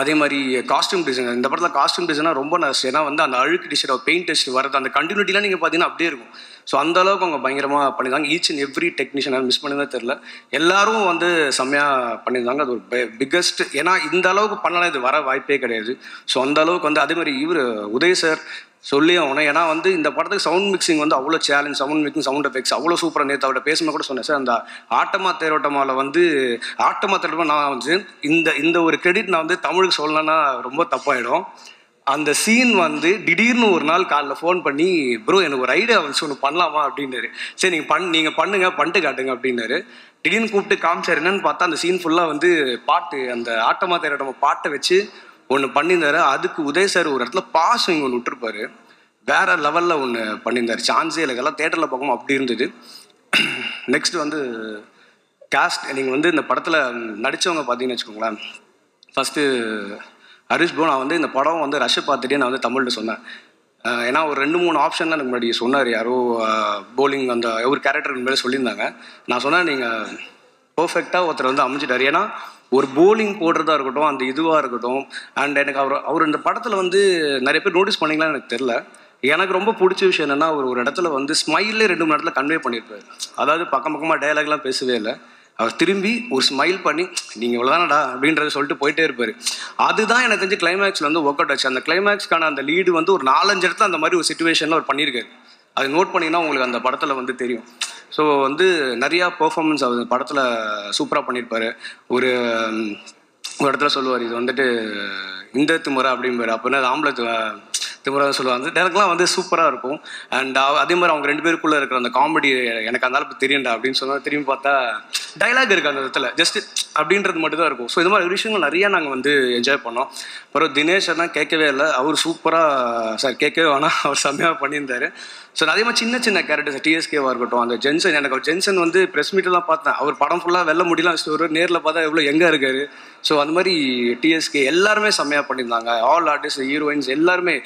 அதே மாதிரி காஸ்டியூம் டிசைன், இந்த படத்தில் காஸ்டியூம் டிசைனாக ரொம்ப ஏன்னா வந்து அந்த அழுக்கு டிஷர்ட் பெயிண்ட் டெஸ்ட் வரது அந்த கண்டினியூட்டிலாம் நீங்கள் பார்த்தீங்கன்னா அப்படியே இருக்கும். ஸோ அந்த அளவுக்கு அவங்க பயங்கரமாக பண்ணியிருந்தாங்க. Each and every technician miss பண்ணதே தெரில, எல்லாரும் வந்து செம்மையாக பண்ணியிருந்தாங்க. அது ஒரு பிக்கஸ்ட், ஏன்னா இந்த அளவுக்கு பண்ணலாம் இது வர வாய்ப்பே கிடையாது. ஸோ அந்த அளவுக்கு வந்து அதே மாதிரி இவர் உதய் சார் சொல்லி ஆகணும். ஏன்னா வந்து இந்த படத்துக்கு சவுண்ட் மிக்சிங் வந்து அவ்வளோ challenge, sound mixing sound effects அவ்வளோ சூப்பராக. நேற்று அவர்கிட்ட பேசும்போது கூட சொன்னேன் சார், அந்த ஆட்டமா தேரோட்டமாவில் வந்து ஆட்டமா தேரோட்டமாக நான் வந்து இந்த ஒரு கிரெடிட் நான் வந்து தமிழுக்கு சொல்லணும்னா ரொம்ப தப்பாயிடும். அந்த சீன் வந்து திடீர்னு ஒரு நாள் காலைல ஃபோன் பண்ணி, ப்ரோ எனக்கு ஒரு ஐடியா வந்து ஒன்று பண்ணலாமா அப்படின்னாரு. சரி நீங்கள் பண்ணுங்க, பண்ணிட்டு காட்டுங்க அப்படின்னாரு. திடீர்னு கூப்பிட்டு காமிச்சார். என்னன்னு பார்த்தா அந்த சீன் ஃபுல்லாக வந்து பாட்டு, அந்த ஆட்டமா தேரோட்டமா பாட்டை வச்சு ஒன்று பண்ணியிருந்தாரு. அதுக்கு உதய் சார் ஒரு இடத்துல பாஸ் இங்கே ஒன்று விட்டுருப்பாரு, வேற லெவலில் ஒன்று பண்ணியிருந்தார். சான்ஸே இல்லை, எல்லாம் தேட்டரில் பார்க்கணும் அப்படி இருந்தது. நெக்ஸ்ட் வந்து காஸ்ட். நீங்கள் வந்து இந்த படத்தில் நடித்தவங்க பார்த்தீங்கன்னு வச்சுக்கோங்களேன். ஃபஸ்ட்டு ஹரிஷ் ப்ரோ, நான் வந்து இந்த படம் வந்து ரஷ்ஷை பார்த்துட்டே நான் வந்து தமிழ்ல சொன்னேன். ஏன்னா ஒரு 2-3 ஆப்ஷன்லாம் எனக்கு முன்னாடி சொன்னார் யாரோ, போலிங் அந்த ஒரு கேரக்டருக்கு மேலே சொல்லியிருந்தாங்க. நான் சொன்னேன், நீங்கள் பர்ஃபெக்டாக ஒருத்தர் வந்து அமைஞ்சிட்டார். ஏன்னா ஒரு போலிங் போடுறதா இருக்கட்டும், அந்த இதுவாக இருக்கட்டும். அண்ட் எனக்கு அவர் இந்த படத்தில் வந்து நிறைய பேர் நோட்டீஸ் பண்ணிங்களான்னு எனக்கு தெரில. எனக்கு ரொம்ப பிடிச்ச விஷயம் என்னென்னா, ஒரு இடத்துல வந்து ஸ்மைல்லே 2 மணி நேரத்தில் கன்வே பண்ணியிருப்பார். அதாவது பக்கமாக டைலாக்லாம் பேசவே இல்லை. அவர் திரும்பி ஒரு ஸ்மைல் பண்ணி நீங்கள் இவ்வளோதானடா அப்படின்றத சொல்லிட்டு போயிட்டே இருப்பார். அதுதான் எனக்கு தெரிஞ்சு கிளைமேக்ஸில் வந்து ஒர்க் அவுட் ஆச்சு. அந்த கிளைமேக்ஸ்க்கான அந்த லீடு வந்து ஒரு 4-5 இடத்துல அந்த மாதிரி ஒரு சுச்சுவேஷனில் அவர் பண்ணியிருக்காரு. அது நோட் பண்ணிங்கன்னா உங்களுக்கு அந்த படத்தில் வந்து தெரியும். ஸோ வந்து நிறையா பெர்ஃபார்மன்ஸ் அவர் படத்தில் சூப்பராக பண்ணியிருப்பார். ஒரு இடத்துல சொல்லுவார், இது வந்துட்டு இந்த திமுறை அப்படிம்பாரு. அப்படின்னா அது ஆம்பளை திமுறை சொல்லுவாங்க. அந்த டேரக்ட்லாம் வந்து சூப்பராக இருக்கும். அண்ட் அதே மாதிரி அவங்க 2 பேருக்குள்ளே இருக்கிற அந்த காமெடி எனக்கு அந்த அளவுக்கு தெரியும்டா அப்படின்னு சொன்னால் திரும்பி பார்த்தா டைலாக் இருக்குது அந்த இடத்துல, ஜஸ்ட் அப்படின்றது மட்டும் தான் இருக்கும். ஸோ இது மாதிரி விஷயங்கள் நிறையா நாங்கள் வந்து என்ஜாய் பண்ணோம். அப்புறம் தினேஷ் தான் கேட்கவே இல்லை, அவர் சூப்பராக சார் கேட்கவே வேணாம், அவர் செம்மையாக பண்ணியிருந்தார். ஸோ அதே மாதிரி சின்ன சின்ன கேரக்டர்ஸ் டிஎஸ்கேவாக இருக்கட்டும், அந்த ஜென்சன், எனக்கு ஜென்சன் வந்து ப்ரெஸ் மீட்டெல்லாம் பார்த்தேன். அவர் படம் ஃபுல்லாக வெல்ல முடியலாம் ஒரு நேரில் பார்த்தா எவ்வளோ எங்கே இருக்காரு. ஸோ அந்த மாதிரி டிஎஸ்கே எல்லாருமே செம்மையாக பண்ணியிருந்தாங்க. ஆல் ஆர்டிஸ்ட், ஹீரோயின்ஸ் எல்லாருமே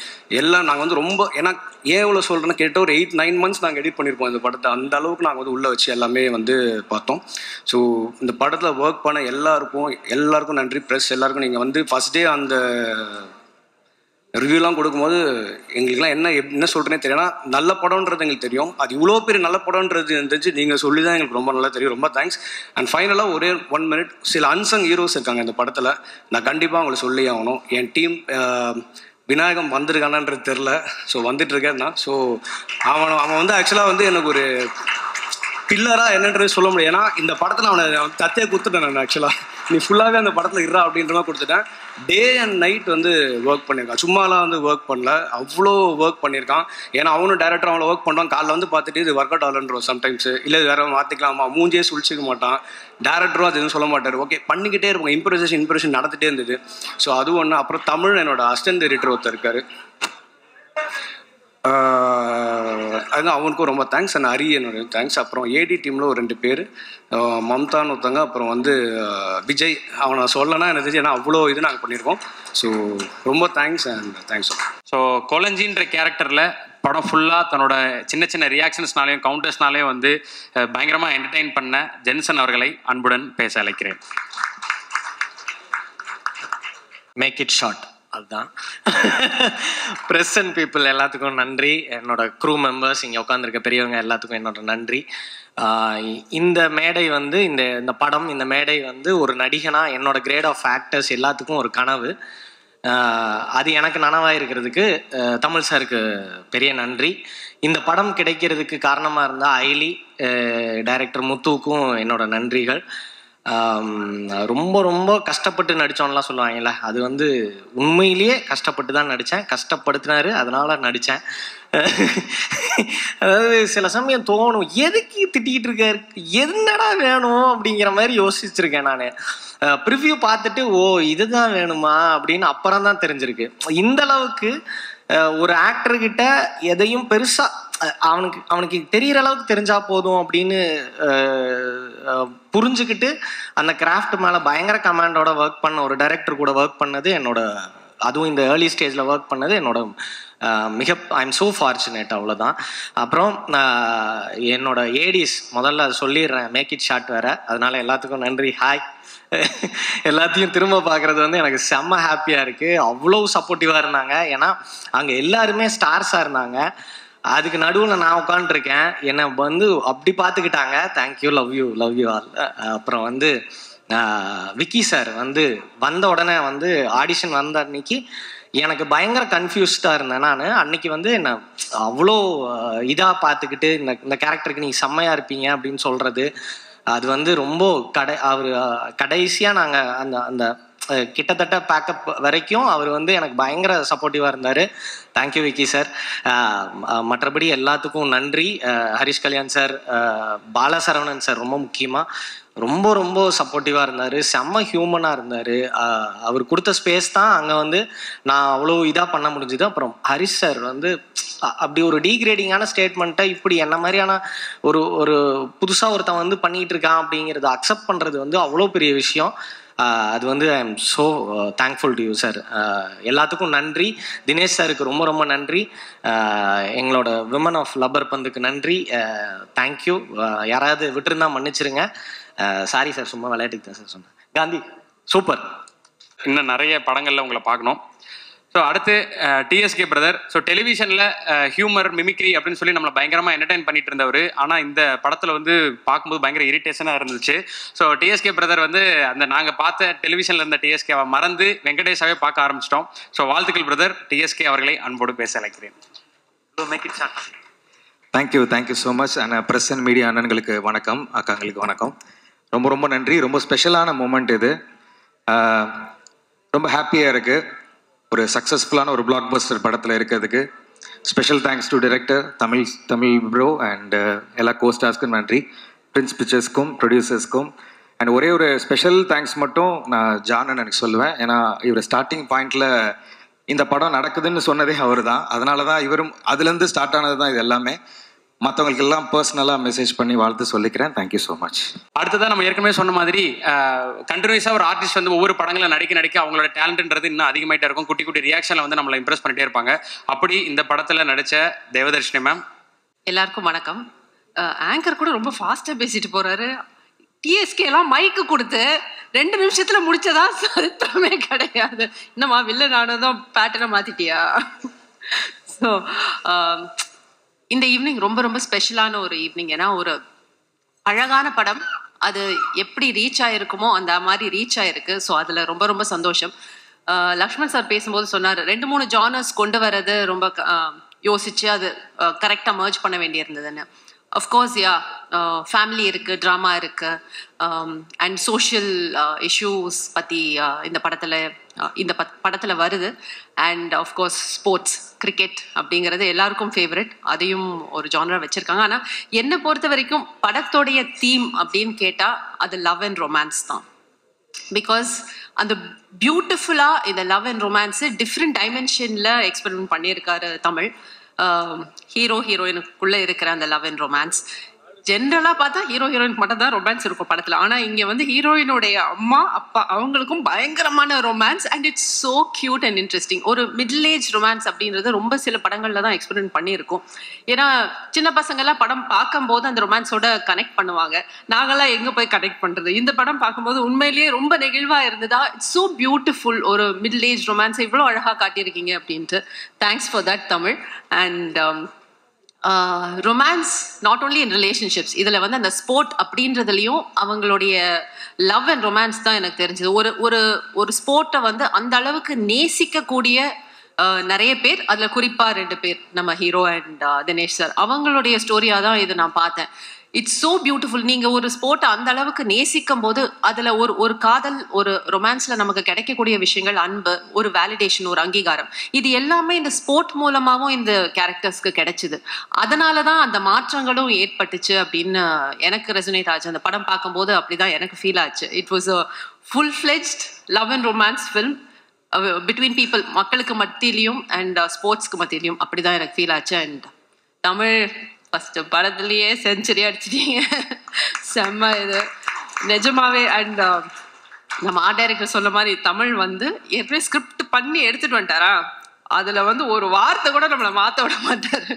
எல்லாம் நாங்கள் வந்து ரொம்ப, ஏன்னா ஏன் இவ்வளோ சொல்கிறேன்னு கேட்டால் ஒரு 8-9 மந்த்ஸ் நாங்கள் எடிட் பண்ணியிருப்போம் இந்த படத்தை. அந்த அளவுக்கு நாங்கள் வந்து உள்ளே வச்சு எல்லாமே வந்து பார்த்தோம். ஸோ இந்த படத்தில் ஒர்க் பண்ண எல்லாருக்கும் நன்றி. ப்ரெஸ் எல்லாருக்கும் நீங்கள் வந்து ஃபஸ்ட் டே அந்த ரிவ்யூலாம் கொடுக்கும்போது எங்களுக்குலாம் என்ன சொல்கிறேனே தெரியும். நல்ல படம்ன்றது எங்களுக்கு தெரியும். அது இவ்வளோ பெரிய நல்ல படம்ன்றது இருந்துச்சு நீங்கள் சொல்லி தான் எங்களுக்கு ரொம்ப நல்லா தெரியும். ரொம்ப தேங்க்ஸ். அண்ட் ஃபைனலாக ஒரே 1 மினிட், சில அன்சங் ஹீரோஸ் இருக்காங்க இந்த படத்தில். நான் கண்டிப்பாக அவங்களை சொல்லி ஆகணும். என் டீம் விநாயகம் வந்திருக்கானான்றது தெரில. ஸோ வந்துட்டுருக்கேன் நான். ஸோ அவன் வந்து ஆக்சுவலாக வந்து எனக்கு ஒரு பில்லராக என்னன்றது சொல்ல முடியும். ஏன்னா இந்த படத்தில் அவனை தத்தையை கொடுத்துட்டேன் நான். ஆக்சுவலாக நீ ஃபுல்லாகவே அந்த படத்தில் இருறா அப்படின்ற மாதிரி கொடுத்துட்டேன். டே அண்ட் நைட் வந்து ஒர்க் பண்ணியிருக்கான். சும்மாலாம் வந்து ஒர்க் பண்ணல, அவ்வளோ ஒர்க் பண்ணியிருக்கான். ஏன்னா அவனும் டேரக்டர் அவளை ஒர்க் பண்ணுவான். காலைல வந்து பார்த்துட்டு இது ஒர்க் அவுட் ஆகலன்றோம் சம்டைம்ஸ், இல்லை வேற மாற்றிக்கலாமா, மூஞ்சியே சுழிச்சிக்க மாட்டான். டேரக்டரும் அது எதுவும் சொல்ல மாட்டார். ஓகே பண்ணிக்கிட்டே இருப்பாங்க. இம்ப்ரெஷன் நடந்துகிட்டே இருந்தது. ஸோ அது ஒன்று. அப்புறம் தமிழ் என்னோட அசிஸ்டன்ட் எடிட்டர் ஒருத்தர் இருக்கார். அதுதான் அவனுக்கும் ரொம்ப தேங்க்ஸ். அண்ட் ஹரி என்னோட தேங்க்ஸ். அப்புறம் ஏடி டீமில் ஒரு 2 பேர், மம்தான்னு ஒருத்தங்க, அப்புறம் வந்து விஜய். அவனை சொல்லனா எனக்கு தெரிஞ்சு, ஏன்னா அவ்வளோ இது நாங்கள் பண்ணியிருக்கோம். ஸோ ரொம்ப தேங்க்ஸ் அண்ட் தேங்க்ஸ்.
ஸோ கொலஞ்சின்ற கேரக்டரில் படம் ஃபுல்லாக தன்னோட சின்ன சின்ன ரியாக்ஷன்ஸ்னாலையும் கவுண்டர்ஸ்னாலையும் வந்து பயங்கரமாக என்டர்டெயின் பண்ண ஜென்சன் அவர்களை அன்புடன் பேச அழைக்கிறேன்.
Make it short. அதுதான். ப்ரெஸ் அண்ட் பீப்புள் எல்லாத்துக்கும் நன்றி. என்னோட க்ரூ மெம்பர்ஸ், இங்கே உட்காந்துருக்க பெரியவங்க எல்லாத்துக்கும் என்னோட நன்றி. இந்த மேடை வந்து இந்த படம், இந்த மேடை வந்து ஒரு நடிகனாக என்னோட கிரேட் ஆஃப் ஆக்டர்ஸ் எல்லாத்துக்கும் ஒரு கனவு. அது எனக்கு நனவாக இருக்கிறதுக்கு தமிழ் சாருக்கு பெரிய நன்றி. இந்த படம் கிடைக்கிறதுக்கு காரணமாக இருந்தால் ஐலி, டைரக்டர் முத்துவுக்கும் என்னோட நன்றிகள். ரொம்ப ரொம்ப கஷ்டப்பட்டு நடித்தோன்னெலாம் சொல்லுவாங்கல்ல, அது வந்து உண்மையிலேயே கஷ்டப்பட்டு தான் நடித்தேன். கஷ்டப்படுத்தினாரு, அதனால நடித்தேன். அதாவது சில சமயம் தோணும், எதுக்கு திட்டிகிட்டு இருக்காரு, என்னடா வேணும் அப்படிங்கிற மாதிரி யோசிச்சிருக்கேன் நான். ப்ரிவ்யூ பார்த்துட்டு ஓ இதுதான் வேணுமா அப்படின்னு அப்புறம் தான் தெரிஞ்சிருக்கு. இந்த அளவுக்கு ஒரு ஆக்டர்கிட்ட எதையும் பெருசாக அவனுக்கு தெரிகிற அளவுக்கு தெரிஞ்சா போதும் அப்படின்னு புரிஞ்சுக்கிட்டு அந்த கிராஃப்ட் மேலே பயங்கர கமாண்டோட ஒர்க் பண்ண ஒரு டைரக்டர் கூட ஒர்க் பண்ணது என்னோட, அதுவும் இந்த ஏர்லி ஸ்டேஜில் ஒர்க் பண்ணது என்னோட ஐ எம் ஸோ ஃபார்ச்சுனேட். அவ்வளோதான். அப்புறம் என்னோட ஏடிஸ் முதல்ல அதை சொல்லிடுறேன், மேக் இட் ஷார்ட் வேறு, அதனால எல்லாத்துக்கும் நன்றி. ஹாய். எல்லாத்தையும் திரும்ப பார்க்குறது வந்து எனக்கு செம்ம ஹாப்பியாக இருக்குது. அவ்வளோ சப்போர்ட்டிவாக இருந்தாங்க. ஏன்னா அங்கே எல்லாருமே ஸ்டார்ஸாக இருந்தாங்க. அதுக்கு நடுவில் நான் உட்காந்துருக்கேன், என்னை வந்து அப்படி பார்த்துக்கிட்டாங்க. Thank you, love you all. அப்புறம் வந்து விக்கி சார் வந்து வந்த உடனே வந்து ஆடிஷன் வந்த அன்னைக்கு எனக்கு பயங்கர கன்ஃபியூஸ்டாக இருந்தேன் நான். அன்னைக்கு வந்து என்ன அவ்வளோ இதாக பார்த்துக்கிட்டு இந்த கேரக்டருக்கு நீங்கள் செம்மையாக இருப்பீங்க அப்படின்னு சொல்கிறது, அது வந்து ரொம்ப அவர் கடைசியாக நாங்கள் அந்த கிட்டத்தட்ட பேக்கப் வரைக்கும் அவர் வந்து எனக்கு பயங்கர சப்போர்ட்டிவாக இருந்தார். Thank you Vicky sir. மற்றபடி எல்லாத்துக்கும் நன்றி. ஹரிஷ் கல்யாண் சார், பாலசரவணன் சார் ரொம்ப முக்கியமாக ரொம்ப ரொம்ப சப்போர்ட்டிவாக இருந்தார். செம்ம ஹியூமனாக இருந்தார். அவர் கொடுத்த ஸ்பேஸ் தான் அங்கே வந்து நான் அவ்வளோ இதாக பண்ண முடிஞ்சுது. அப்புறம் ஹரிஷ் சார் வந்து அப்படி ஒரு டீக்ரேடிங்கான ஸ்டேட்மெண்ட்டை இப்படி என்ன மாதிரியான ஒரு புதுசாக ஒருத்தன் வந்து பண்ணிகிட்டு இருக்கான் அப்படிங்கிறத அக்செப்ட் பண்ணுறது வந்து அவ்வளோ பெரிய விஷயம். அது வந்து I am so thankful to you sir. எல்லாத்துக்கும் நன்றி. தினேஷ் சாருக்கு ரொம்ப ரொம்ப நன்றி. எங்களோட விமன் ஆஃப் லப்பர் பந்துக்கு நன்றி. தேங்க்யூ. யாராவது விட்டுருந்தா மன்னிச்சிருங்க. சாரி சார், சும்மா விளையாட்டுக்கு தான் சார் சொன்னேன். காந்தி சூப்பர்.
இன்னும் நிறைய படங்களில் உங்களை பார்க்கணும். ஸோ அடுத்து டிஎஸ்கே பிரதர். ஸோ டெலிவிஷனில் ஹியூமர் மிமிக்ரி அப்படின்னு சொல்லி நம்மளை பயங்கரமாக என்டர்டைன் பண்ணிட்டு இருந்தவர். ஆனால் இந்த படத்தில் வந்து பார்க்கும்போது பயங்கர இரிட்டேஷனாக இருந்துச்சு. ஸோ டிஎஸ்கே பிரதர் வந்து அந்த நாங்கள் பார்த்த டெலிவிஷனில் இருந்த டிஎஸ்கேவை மறந்து வெங்கடேஷாவே பார்க்க ஆரம்பிச்சிட்டோம். ஸோ வாழ்த்துக்கள் பிரதர். டிஎஸ்கே அவர்களை அன்போடு பேச அழைக்கிறேன்.
Thank you so much. And press and media அண்ணன்களுக்கு வணக்கம், அக்காங்களுக்கு வணக்கம். ரொம்ப ரொம்ப நன்றி. ரொம்ப ஸ்பெஷலான மூமெண்ட் இது. ரொம்ப ஹாப்பியாக இருக்குது ஒரு சக்ஸஸ்ஃபுல்லான ஒரு பிளாக் பஸ்டர் படத்தில் இருக்கிறதுக்கு. Special thanks to director Tamil bro and எல்லா கோஸ்டார்ஸ்க்கும் நன்றி, பிரின்ஸ் பிக்சர்ஸ்க்கும் ப்ரொடியூசர்ஸ்க்கும். அண்ட் ஒரே ஒரு ஸ்பெஷல் தேங்க்ஸ் மட்டும் நான் ஜானன் எனக்கு சொல்லுவேன். ஏன்னா இவர் ஸ்டார்டிங் பாயிண்டில் இந்த படம் நடக்குதுன்னு சொன்னதே அவர் தான். அதனால தான் இவரும் அதுலேருந்து ஸ்டார்ட் ஆனது தான் இது எல்லாமே. மற்றவங்களுக்கு எல்லாம் பர்சனலாக மெசேஜ் பண்ணி வாழ்த்து சொல்லிக்கிறேன். Thank you so much.
அடுத்ததான் நம்ம ஏற்கனவே சொன்ன மாதிரி கண்டினியூஸாக ஒரு ஆர்டிஸ்ட் வந்து ஒவ்வொரு படங்களில் நடிக்க அவங்களோட டேலண்ட்ன்றது இன்னும் அதிகமாயிட்டே இருக்கும். குட்டி குட்டி ரியாக்ஷனில் வந்து நம்மளை இம்ப்ரெஸ் பண்ணிட்டே இருப்பாங்க. அப்படி இந்த படத்தில் நடித்த தேவதர்ஷினி மேம்.
எல்லாருக்கும் வணக்கம். ஆங்கர் கூட ரொம்ப ஃபாஸ்ட்டாக பேசிட்டு போகிறாரு. டிஎஸ்கே எல்லாம் மைக்கு கொடுத்து 2 நிமிஷத்தில் முடிச்சதா சரித்திரமே கிடையாது. என்னம்மா வில்ல நானும் தான் பேட்டர்னை மாற்றிட்டியா? ஸோ இந்த ஈவினிங் ரொம்ப ரொம்ப ஸ்பெஷலான ஒரு ஈவினிங். ஏன்னா ஒரு அழகான படம், அது எப்படி ரீச் ஆகிருக்குமோ அந்த மாதிரி ரீச் ஆகிருக்கு. ஸோ அதில் ரொம்ப ரொம்ப சந்தோஷம். லக்ஷ்மண் சார் பேசும்போது சொன்னார் 2-3 ஜானர்ஸ் கொண்டு வர்றது ரொம்ப யோசிச்சு அது கரெக்டாக மர்ஜ் பண்ண வேண்டியிருந்ததுன்னு. அஃப்கோர்ஸ் ஃபேமிலி இருக்குது, ட்ராமா இருக்குது, அண்ட் சோஷியல் இஷ்யூஸ் பற்றி இந்த படத்தில் வருது. அண்ட் ஆஃப்கோர்ஸ் ஸ்போர்ட்ஸ், கிரிக்கெட் அப்படிங்கிறது எல்லாருக்கும் ஃபேவரட். அதையும் ஒரு ஜானரா வச்சுருக்காங்க. ஆனால் என்னை பொறுத்த வரைக்கும் படத்தோடைய தீம் அப்படின்னு கேட்டால் அது லவ் அண்ட் ரொமான்ஸ் தான். பிகாஸ் அந்த பியூட்டிஃபுல்லாக இந்த லவ் அண்ட் ரொமான்ஸு டிஃப்ரெண்ட் டைமென்ஷனில் எக்ஸ்பெரிமெண்ட் பண்ணியிருக்காரு தமிழ். ஹீரோ ஹீரோயினுக்குள்ளே இருக்கிற அந்த லவ் அண்ட் ரொமான்ஸ். ஜென்ரலாக பார்த்தா ஹீரோயினுக்கு மட்டும் தான் ரொமான்ஸ் இருக்கும் படத்தில். ஆனால் இங்கே வந்து ஹீரோயினுடைய அம்மா அப்பா அவங்களுக்கும் பயங்கரமான romance. And it's so cute and interesting. ஒரு மிடில் ஏஜ் ரொமான்ஸ் அப்படின்றது ரொம்ப சில படங்களில் தான் எக்ஸ்பெரிமெண்ட் பண்ணியிருக்கோம். ஏன்னா சின்ன பசங்கள்லாம் படம் பார்க்கும்போது அந்த ரொமான்ஸோட கனெக்ட் பண்ணுவாங்க. நாங்களாம் எங்கே போய் கனெக்ட் பண்ணுறது? இந்த படம் பார்க்கும்போது உண்மையிலேயே ரொம்ப நெகிழ்வாக இருந்ததா. It's so beautiful. ஒரு மிடில் ஏஜ் ரொமான்ஸை இவ்வளோ அழகாக காட்டியிருக்கீங்க அப்படின்ட்டு. Thanks for that Tamil. And romance not only in relationships, இதில் வந்து அந்த ஸ்போர்ட் அப்படின்றதுலையும் அவங்களுடைய லவ் அண்ட் ரொமான்ஸ் தான் எனக்கு தெரிஞ்சது. ஒரு ஸ்போர்ட்டை வந்து அந்த அளவுக்கு நேசிக்கக்கூடிய நிறைய பேர், அதில் குறிப்பாக 2 பேர், நம்ம ஹீரோ அண்ட் தினேஷ் சார், அவங்களுடைய ஸ்டோரியாக தான் இது நான் பார்த்தேன். It's so beautiful. நீங்கள் ஒரு ஸ்போர்ட்டை அந்த அளவுக்கு நேசிக்கும் போது அதில் ஒரு காதல், ஒரு ரொமான்ஸில் நமக்கு கிடைக்கக்கூடிய விஷயங்கள், அன்பு, ஒரு வேலிடேஷன், ஒரு அங்கீகாரம், இது எல்லாமே இந்த ஸ்போர்ட் மூலமாகவும் இந்த கேரக்டர்ஸ்க்கு கிடைச்சிது. அதனால தான் அந்த மாற்றங்களும் ஏற்பட்டுச்சு அப்படின்னு எனக்கு ரெசனேட் ஆச்சு. அந்த படம் பார்க்கும்போது அப்படிதான் எனக்கு ஃபீல் ஆச்சு. It was a full fledged love and romance film between people, மக்களுக்கு மத்தியிலையும் அண்ட் ஸ்போர்ட்ஸ்க்கு மத்தியிலையும். அப்படிதான் எனக்கு ஃபீல் ஆச்சு. அண்ட் தமிழ் ஃபஸ்ட்டு படத்துலேயே செஞ்சுரி அடிச்சிட்டீங்க. செம்ம இது நிஜமாவே. அண்ட் நம்ம ஆர்ட் டைரக்டர் சொன்ன மாதிரி தமிழ் வந்து ஏற்கனவே ஸ்கிரிப்ட் பண்ணி எடுத்துகிட்டு வந்துட்டாரா, அதில் வந்து ஒரு வார்த்தை கூட நம்மளை மாற்ற விட மாட்டார்.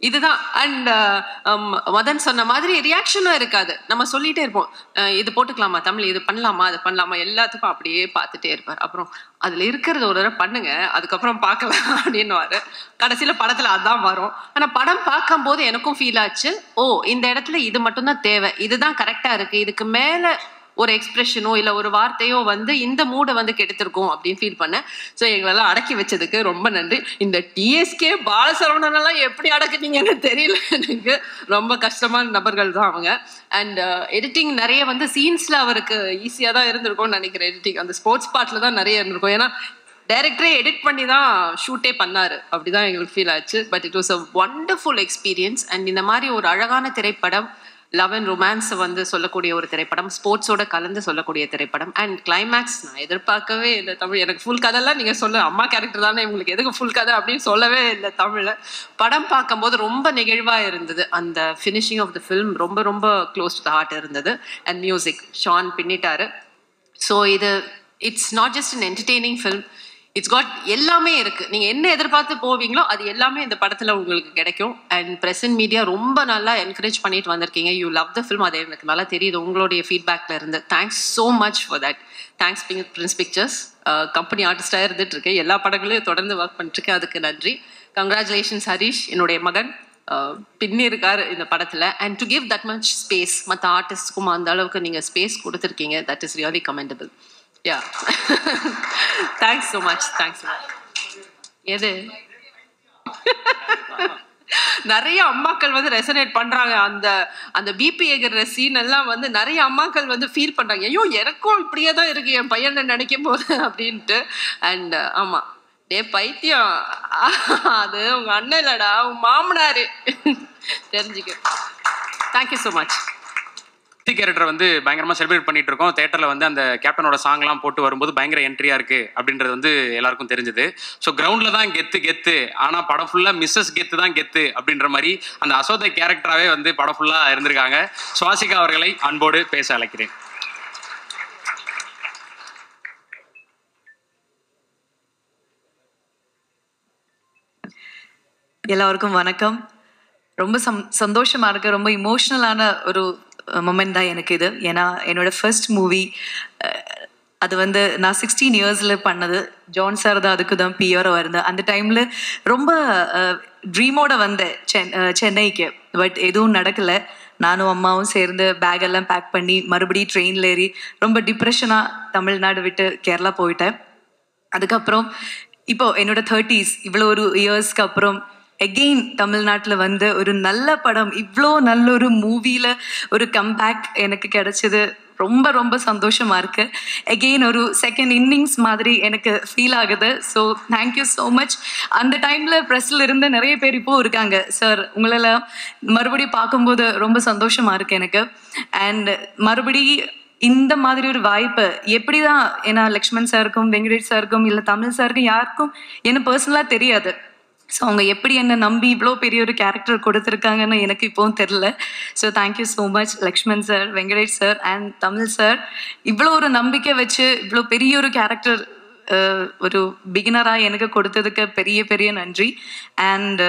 இதுதான். அண்ட் மதன் சொன்ன மாதிரி ரியாக்ஷனும் இருக்காது. நம்ம சொல்லிகிட்டே இருப்போம், இது போட்டுக்கலாமா தமிழ், இது பண்ணலாமா, அது பண்ணலாமா, எல்லாத்துக்கும் அப்படியே பார்த்துட்டே இருப்பார். அப்புறம் அதில் இருக்கிறது ஒரு தடவை பண்ணுங்க, அதுக்கப்புறம் பார்க்கலாம் அப்படின்னுவாரு. கடைசியில் படத்தில் அதான் வரும். ஆனால் படம் பார்க்கும்போது எனக்கும் ஃபீல் ஆச்சு, ஓ இந்த இடத்துல இது மட்டும்தான் தேவை, இதுதான் கரெக்டாக இருக்குது, இதுக்கு மேலே ஒரு எக்ஸ்பிரஷனோ இல்லை ஒரு வார்த்தையோ வந்து இந்த மூடை வந்து கெடுத்திருக்கும் அப்படின்னு ஃபீல் பண்ணேன். ஸோ எங்களெல்லாம் அடக்கி வச்சதுக்கு ரொம்ப நன்றி. இந்த டிஎஸ்கே பாலசரவணனெல்லாம் எப்படி அடக்குனீங்கன்னு தெரியல எனக்கு. ரொம்ப கஷ்டமான நபர்கள் தான் அவங்க. அண்ட் எடிட்டிங் நிறைய வந்து சீன்ஸில் அவருக்கு ஈஸியாக தான் இருந்திருக்கும்னு நினைக்கிறேன். எடிட்டிங் அந்த ஸ்போர்ட்ஸ் பார்ட்டில் தான் நிறைய இருந்திருக்கும். ஏன்னா டைரக்டரே எடிட் பண்ணி தான் ஷூட்டே பண்ணார். அப்படிதான் எங்களுக்கு ஃபீல் ஆச்சு. But it was a wonderful experience. And இந்த மாதிரி ஒரு அழகான திரைப்படம், லவ் அண்ட் ரொமான்ஸை வந்து சொல்லக்கூடிய ஒரு திரைப்படம், ஸ்போர்ட்ஸோட கலந்து சொல்லக்கூடிய திரைப்படம். அண்ட் கிளைமேக்ஸ் நான் எதிர்பார்க்கவே இல்லை தமிழ். எனக்கு ஃபுல் கதைலாம் நீங்கள் சொல்ல, அம்மா கேரக்டர் தானே உங்களுக்கு எதுக்கு ஃபுல் கதை அப்படின்னு சொல்லவே இல்லை தமிழில். படம் பார்க்கும்போது ரொம்ப நெகிழ்வாக இருந்தது. அந்த ஃபினிஷிங் ஆஃப் த ஃபில்ம் ரொம்ப ரொம்ப க்ளோஸ் டு த ஹார்ட் இருந்தது. அண்ட் மியூசிக் ஷான் பின்னிட்டாரு. So it's not just an entertaining film, it's got எல்லாமே இருக்கு. நீங்க என்ன எதிர்பார்த்து போவீங்களோ அது எல்லாமே இந்த படத்துல உங்களுக்கு கிடைக்கும். அண்ட் பிரசன்ட் மீடியா ரொம்ப நல்லா என்கரேஜ் பண்ணிட்டு வந்திருக்கீங்க. யூ லவ் த ஃபில்ம், அது எனக்கு நல்லா தெரியுது உங்களுடைய ஃபீட்பேக்ல இருந்து. Thanks so much for that. Thanks Prince Pictures. Company ஆர்டிஸ்டாக இருந்துட்டு இருக்கேன், எல்லா படங்களையும் தொடர்ந்து ஒர்க் பண்ணிட்டு இருக்கேன், அதுக்கு நன்றி. கங்க்ராச்சுலேஷன்ஸ் ஹரிஷ், என்னுடைய மகன் பின்னி இருக்காரு இந்த படத்துல. And to give that much space மற்ற ஆர்டிஸ்ட்க்கும் அந்த அளவுக்கு நீங்க ஸ்பேஸ் கொடுத்துருக்கீங்க, that is really commendable. Yeah thanks so much. Thanks. எது நிறைய அம்மாக்கள் வந்து ரெசனேட் பண்றாங்க. அந்த பிபி எகிற சீன் எல்லாம் வந்து நிறைய அம்மாக்கள் வந்து ஃபீல் பண்றாங்க, ஐயோ எனக்கும் இப்படியே தான் இருக்கு என் பையனை நினைக்கும் போது அப்படின்ட்டு. அண்ட் ஆமா, டே பைத்தியம், அது உங்க அண்ணன் இல்லடா உங்க மாமனாரு, தெரிஞ்சுக்க. Thank you so much.
கேரக்டர் வந்து பயங்கரமா செலிப்ரேட் பண்ணிட்டு இருக்கோம். தியேட்டர்ல வந்து அந்த கேப்டனோட சாங்லாம் போட்டு வரும்போது பயங்கர என்ட்ரியா இருக்கு அப்படின்றது வந்து எல்லாருக்கும் தெரிஞ்சது. ஸோ கிரவுண்ட்ல தான் கெத்து, ஆனா படம் ஃபுல்லா மிஸ்ஸஸ் கெத்து தான் கெத்து அப்படின்ற மாதிரி அந்த அசோதை கேரக்டராகவே வந்து படம் ஃபுல்லா இருந்திருக்காங்க. சுவாசிகா அவர்களை அன்போடு பேச அழைக்கிறேன்.
எல்லாருக்கும் வணக்கம். ரொம்ப சந்தோஷமா இருக்கு. ரொம்ப இமோஷ்னலான ஒரு மொமெண்ட் தான் எனக்கு இது. ஏன்னா என்னோட ஃபர்ஸ்ட் மூவி அது வந்து நான் 16 இயர்ஸில் பண்ணது. ஜான் சார் தான் அதுக்கு தான் பிஆராக இருந்தேன். அந்த டைமில் ரொம்ப ட்ரீமோட வந்தேன் சென்னைக்கு. பட் எதுவும் நடக்கலை. நானும் அம்மாவும் சேர்ந்து பேக்கெல்லாம் பேக் பண்ணி மறுபடியும் ட்ரெயினில் ஏறி ரொம்ப டிப்ரெஷனாக தமிழ்நாடு விட்டு கேரளா போயிட்டேன். அதுக்கப்புறம் இப்போ என்னோட 30s இவ்வளோ ஒரு இயர்ஸ்க்கு அப்புறம் எகெயின் தமிழ்நாட்டில் வந்து ஒரு நல்ல படம், இவ்வளோ நல்ல ஒரு மூவியில் ஒரு கம்பேக் எனக்கு கிடைச்சது. ரொம்ப ரொம்ப சந்தோஷமா இருக்கு. எகெயின் ஒரு செகண்ட் இன்னிங்ஸ் மாதிரி எனக்கு ஃபீல் ஆகுது. So thank you so much. அந்த டைமில் ப்ரெஸ்ஸில் இருந்த நிறைய பேர் இப்போ இருக்காங்க. சார் உங்களால் மறுபடியும் பார்க்கும்போது ரொம்ப சந்தோஷமா இருக்கு எனக்கு. அண்ட் மறுபடியும் இந்த மாதிரி ஒரு வாய்ப்பு எப்படி தான், ஏன்னா லக்ஷ்மண் சாருக்கும் வெங்கடேஷ் சாருக்கும் இல்லை தமிழ் சாருக்கும் யாருக்கும் என்ன பர்சனலாக தெரியாது. ஸோ அவங்க எப்படி என்னை நம்பி இவ்வளோ பெரிய ஒரு கேரக்டர் கொடுத்துருக்காங்கன்னு எனக்கு இப்போவும் தெரில. So thank you so much Lakshman sir, Venkatesh sir and Tamil sir. இவ்வளோ ஒரு நம்பிக்கை வச்சு இவ்வளோ பெரிய ஒரு கேரக்டர் ஒரு பிகினராக எனக்கு கொடுத்ததுக்கு பெரிய பெரிய நன்றி. அண்ட்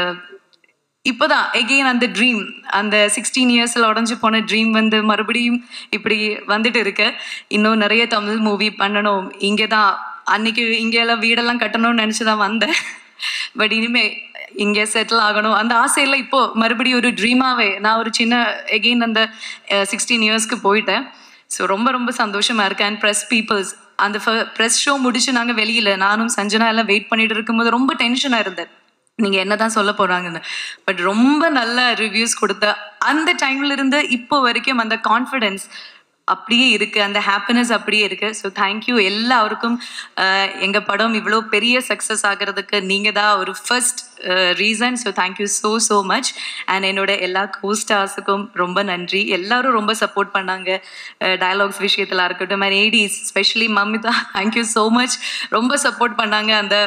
இப்போதான் எகெயின் அந்த ட்ரீம், அந்த 16 இயர்ஸில் உடஞ்சி போன ட்ரீம் வந்து மறுபடியும் இப்படி வந்துட்டு இருக்கு. இன்னும் நிறைய தமிழ் மூவி பண்ணணும். இங்கே தான் அன்னைக்கு இங்கெல்லாம் வீடெல்லாம் கட்டணும்னு நினச்சி தான் வந்தேன். பட் இனிமே இங்கே செட்டில் ஆகணும் அந்த ஆசையில் இப்போ மறுபடியும் ஒரு ட்ரீமாகவே நான் ஒரு சின்ன எகெயின் அந்த 16 இயர்ஸ்க்கு போயிட்டேன். ஸோ ரொம்ப ரொம்ப சந்தோஷமாக இருக்கேன். அண்ட் ப்ரெஸ் பீப்புள்ஸ் அந்த ப்ரெஸ் ஷோ முடிச்சு நாங்கள் வெளியில் நானும் சஞ்சனா எல்லாம் வெயிட் பண்ணிட்டு இருக்கும்போது ரொம்ப டென்ஷனாக இருந்தேன், நீங்கள் என்ன தான் சொல்ல போகிறாங்கன்னு. பட் ரொம்ப நல்ல ரிவ்யூஸ் கொடுத்த அந்த டைம்ல இருந்து இப்போ வரைக்கும் அந்த கான்ஃபிடென்ஸ் அப்படியே இருக்குது, அந்த ஹாப்பினஸ் அப்படியே இருக்குது. ஸோ தேங்க்யூ எல்லாருக்கும். எங்கள் படம் இவ்வளோ பெரிய சக்ஸஸ் ஆகிறதுக்கு நீங்கள் தான் ஒரு first reason. So thank you so so much. And என்னோட எல்லா கோஸ்டார்ஸுக்கும் ரொம்ப நன்றி. எல்லாரும் ரொம்ப சப்போர்ட் பண்ணாங்க டயலாக்ஸ் விஷயத்தில் இருக்கட்டும். And ADs specially Mamitha, thank you so much. ரொம்ப சப்போர்ட் பண்ணாங்க அந்த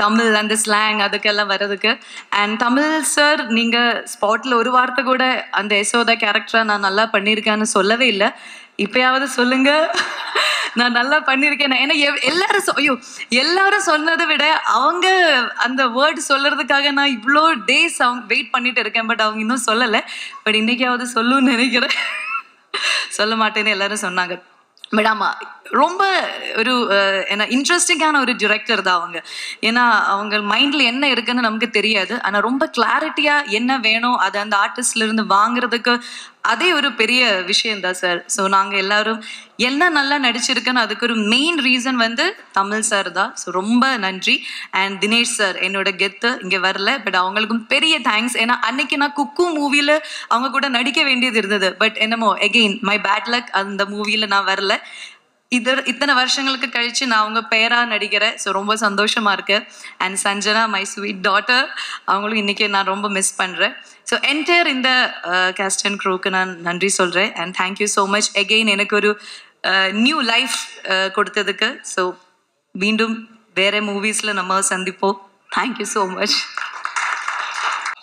தமிழ் அந்த ஸ்லாங் அதுக்கெல்லாம் வர்றதுக்கு. அண்ட் தமிழ் சார் நீங்கள் ஸ்பாட்டில் ஒரு வார்த்தை கூட அந்த யசோதா கேரக்டரை நான் நல்லா பண்ணியிருக்கேன்னு சொல்லவே இல்லை. இப்பயாவது சொல்லுங்க நான் நல்லா பண்ணியிருக்கேன். ஏன்னா எல்லாரும் சொன்னதை விட அவங்க அந்த வேர்டு சொல்றதுக்காக நான் இவ்வளோ டேஸ் அவங்க வெயிட் பண்ணிட்டு இருக்கேன். பட் அவங்க இன்னும் சொல்லலை. பட் இன்னைக்காவது சொல்லுன்னு நினைக்கிறேன். சொல்ல மாட்டேன்னு எல்லாரும் சொன்னாங்க. பட் ஆமாம், ரொம்ப ஒரு என்ன இன்ட்ரெஸ்டிங்கான ஒரு டிரெக்டர் தான் அவங்க. ஏன்னா அவங்க மைண்டில் என்ன இருக்குன்னு நமக்கு தெரியாது. ஆனால் ரொம்ப கிளாரிட்டியாக என்ன வேணும் அதை அந்த ஆர்டிஸ்ட்லேருந்து வாங்குறதுக்கு அதே ஒரு பெரிய விஷயந்தான் சார். ஸோ நாங்கள் எல்லாரும் என்ன நல்லா நடிச்சிருக்குன்னு அதுக்கு ஒரு மெயின் ரீசன் வந்து தமிழ் சார் தான். ஸோ ரொம்ப நன்றி. அண்ட் தினேஷ் சார் என்னோட கெத்து இங்கே வரல. பட் அவங்களுக்கும் பெரிய தேங்க்ஸ். ஏன்னா அன்னைக்கு நான் குக்கு மூவியில் அவங்க கூட நடிக்க வேண்டியது இருந்தது. பட் என்னமோ எகெயின் மை பேட் லக், அந்த மூவியில் நான் வரல. இத்தனை வருஷங்களுக்கு கழிச்சு நான் அவங்க பேரா நடிக்கிறேன். ஸோ ரொம்ப சந்தோஷமா இருக்கு. And Sanjana my sweet daughter, அவங்களும் இன்னைக்கு நான் ரொம்ப மிஸ் பண்றேன். ஸோ என்டையர் இந்த கேஸ்ட் அண்ட் க்ரூக்கு நான் நன்றி சொல்றேன். And thank you so much again எனக்கு ஒரு நியூ லைஃப் கொடுத்ததுக்கு. ஸோ மீண்டும் வேற மூவிஸ்ல நம்ம சந்திப்போம். Thank you so much.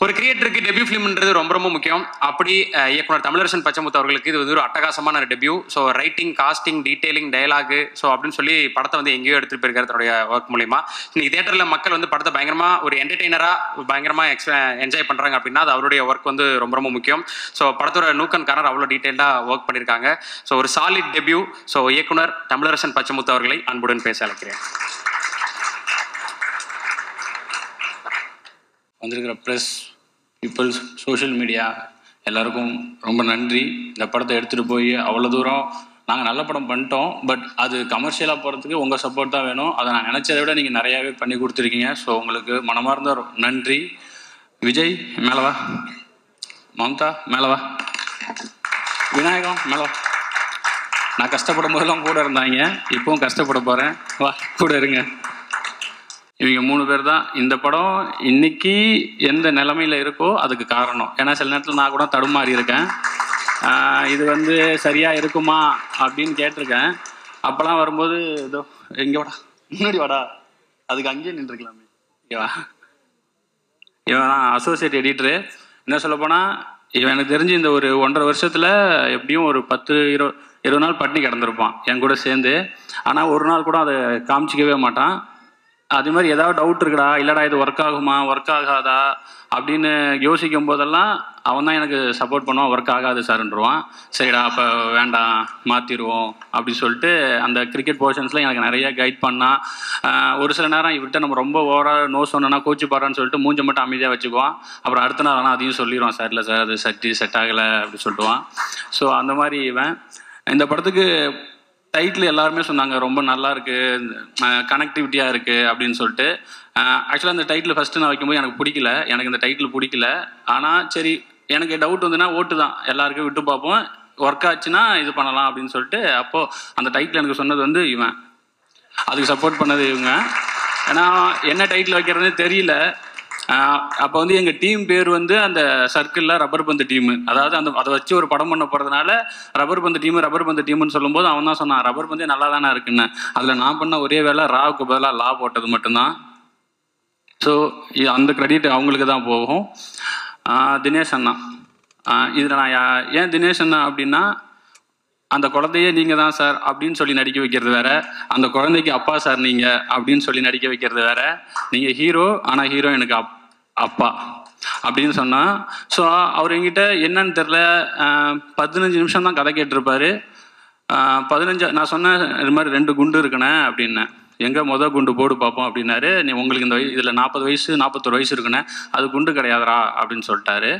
ஒரு கிரியேட்டருக்கு டெபியூ ஃபிலிம்ன்றது ரொம்ப ரொம்ப முக்கியம். அப்படி இயக்குனர் தமிழரசன் பச்சமுத்து அவர்களுக்கு இது வந்து ஒரு அட்டகாசமான debut. So writing, casting, detailing, dialogue so அப்படின்னு சொல்லி படத்தை வந்து எங்கேயோ எடுத்துகிட்டு போயிருக்காரு தன்னுடைய ஒர்க் மூலிமா. இன்னைக்கு தியேட்டரில் மக்கள் வந்து படத்தை பயங்கரமாக ஒரு என்டர்டெய்னராக பயங்கரமாக என்ஜாய் பண்ணுறாங்க அப்படின்னா அது அவருடைய ஒர்க் வந்து ரொம்ப ரொம்ப முக்கியம். ஸோ படத்தோட நூக்கன்காரர் அவ்வளோ டீட்டெயில்டாக ஒர்க் பண்ணியிருக்காங்க. ஸோ ஒரு சாலிட் டெபியூ. ஸோ இயக்குனர் தமிழரசன் பச்சமுத்து அவர்களை அன்புடன் பேச அழைக்கிறேன்.
வந்திருக்கிற ப்ரெஸ், பீப்புள்ஸ், சோஷியல் மீடியா எல்லாருக்கும் ரொம்ப நன்றி. இந்த படத்தை எடுத்துகிட்டு போய் அவ்வளோ தூரம் நாங்கள் நல்ல படம் பண்ணிட்டோம். பட் அது கமர்ஷியலாக போகிறதுக்கு உங்கள் சப்போர்ட் தான் வேணும். அதை நான் நினச்சதை விட நீங்கள் நிறையாவே பண்ணி கொடுத்துருக்கீங்க. ஸோ உங்களுக்கு மனமார்ந்த நன்றி. விஜய் மேலவா, மம்தா மேலவா, விநாயகம் மேலவா. நான் கஷ்டப்படும் போதெல்லாம் கூட இருந்தாங்க, இப்போவும் கஷ்டப்பட போகிறேன், வா கூட இருங்க. இவங்க 3 பேர் தான் இந்த படம் இன்னைக்கு எந்த நிலைமையில் இருக்கோ அதுக்கு காரணம். ஏன்னா சில நேரத்தில் நான் கூட தடுமாறி இருக்கேன், இது வந்து சரியாக இருக்குமா அப்படின்னு கேட்டிருக்கேன். அப்போல்லாம் வரும்போது இதோ எங்கே வாடா, முன்னாடி வாடா, அதுக்கு அங்கேயே நின்றுருக்கலாமே. ஓகேவா, இவன் தான் அசோசியேட் எடிட்டரு. என்ன சொல்ல போனால் இவன் எனக்கு தெரிஞ்சு இந்த ஒரு 1.5 வருஷத்தில் எப்படியும் ஒரு 10-20 நாள் பட்டினி கிடந்திருப்பான் என் கூட சேர்ந்து. ஆனால் ஒரு நாள் கூட அதை காமிச்சிக்கவே மாட்டான். அது மாதிரி ஏதாவது டவுட் இருக்குடா, இல்லைடா இது ஒர்க் ஆகுமா, ஒர்க் ஆகாதா அப்படின்னு யோசிக்கும் போதெல்லாம் அவன் தான் எனக்கு சப்போர்ட் பண்ணுவான். ஒர்க் ஆகாது சார்ன்றுவான். சரிடா அப்போ வேண்டாம் மாற்றிடுவோம் அப்படின்னு சொல்லிட்டு அந்த கிரிக்கெட் போர்ஷன்ஸில் எனக்கு நிறைய கைட் பண்ணான். ஒரு சில நேரம் இவர்கிட்ட நம்ம ரொம்ப ஓவராக நோ சொன்னோன்னா கோச்சு பாடுறான்னு சொல்லிட்டு மூஞ்ச மட்டும் அமைதியாக வச்சுக்குவான். அப்புறம் அடுத்த நாள் ஆனால் அதையும் சொல்லிடுவான், சார் இல்லை சார் அது செட் ஆகலை அப்படின்னு சொல்லிட்டுவான். ஸோ அந்த மாதிரி இவன் இந்த படத்துக்கு டைட்டில் எல்லாருமே சொன்னாங்க ரொம்ப நல்லா இருக்கு, கனெக்டிவிட்டியாக இருக்கு அப்படின்னு சொல்லிட்டு. ஆக்சுவலாக அந்த டைட்டில் ஃபஸ்ட்டு நான் வைக்கும்போது எனக்கு பிடிக்கல, எனக்கு இந்த டைட்டில் பிடிக்கல. ஆனால் சரி எனக்கு டவுட் வந்துன்னா ஓட்டு தான், எல்லாருக்கும் விட்டு பார்ப்போம், ஒர்க் ஆச்சுன்னா இது பண்ணலாம் அப்படின்னு சொல்லிட்டு. அப்போது அந்த டைட்டில் எனக்கு சொன்னது வந்து இவன், அதுக்கு சப்போர்ட் பண்ணது இவங்க. ஏன்னா என்ன டைட்டில் வைக்கிறதுனே தெரியல. அப்போ வந்து எங்கள் டீம் பேர் வந்து அந்த சர்க்கிளில் ரப்பர் பந்து டீமு, அதாவது அதை வச்சு ஒரு படம் பண்ண போகிறதுனால ரப்பர் பந்து டீமுன்னு சொல்லும்போது அவன் தான் சொன்னான் ரப்பர் பந்தே நல்லா தானே இருக்குன்னு. அதில் நான் பண்ண ஒரே வேலை ராவுக்கு பதிலாக லா போட்டது மட்டும்தான். ஸோ அந்த கிரெடிட் அவங்களுக்கு தான் போகும். தினேஷ் அண்ணா, இதில் நான் ஏன் தினேஷ் அண்ணா அப்படின்னா, அந்த குழந்தையே நீங்கள் தான் சார் அப்படின்னு சொல்லி நடிக்க வைக்கிறது வேற, அந்த குழந்தைக்கு அப்பா சார் நீங்கள் அப்படின்னு சொல்லி நடிக்க வைக்கிறது வேற. நீங்கள் ஹீரோ, ஆனால் ஹீரோ எனக்கு அப்பா அப்படின்னு சொன்னால். ஸோ அவர் என்கிட்ட என்னன்னு தெரில 15 நிமிஷம் தான் கதை கேட்டிருப்பாரு. 15 நான் சொன்னேன் இது மாதிரி 2 குண்டு இருக்குண்ணே அப்படின்னேன். எங்கே குண்டு போடு பார்ப்போம் அப்படின்னாரு. நீ உங்களுக்கு இந்த இதில் 40 வயசு 41 வயசு இருக்குண்ணே, அது குண்டு கிடையாதுரா அப்படின்னு சொல்லிட்டாரு.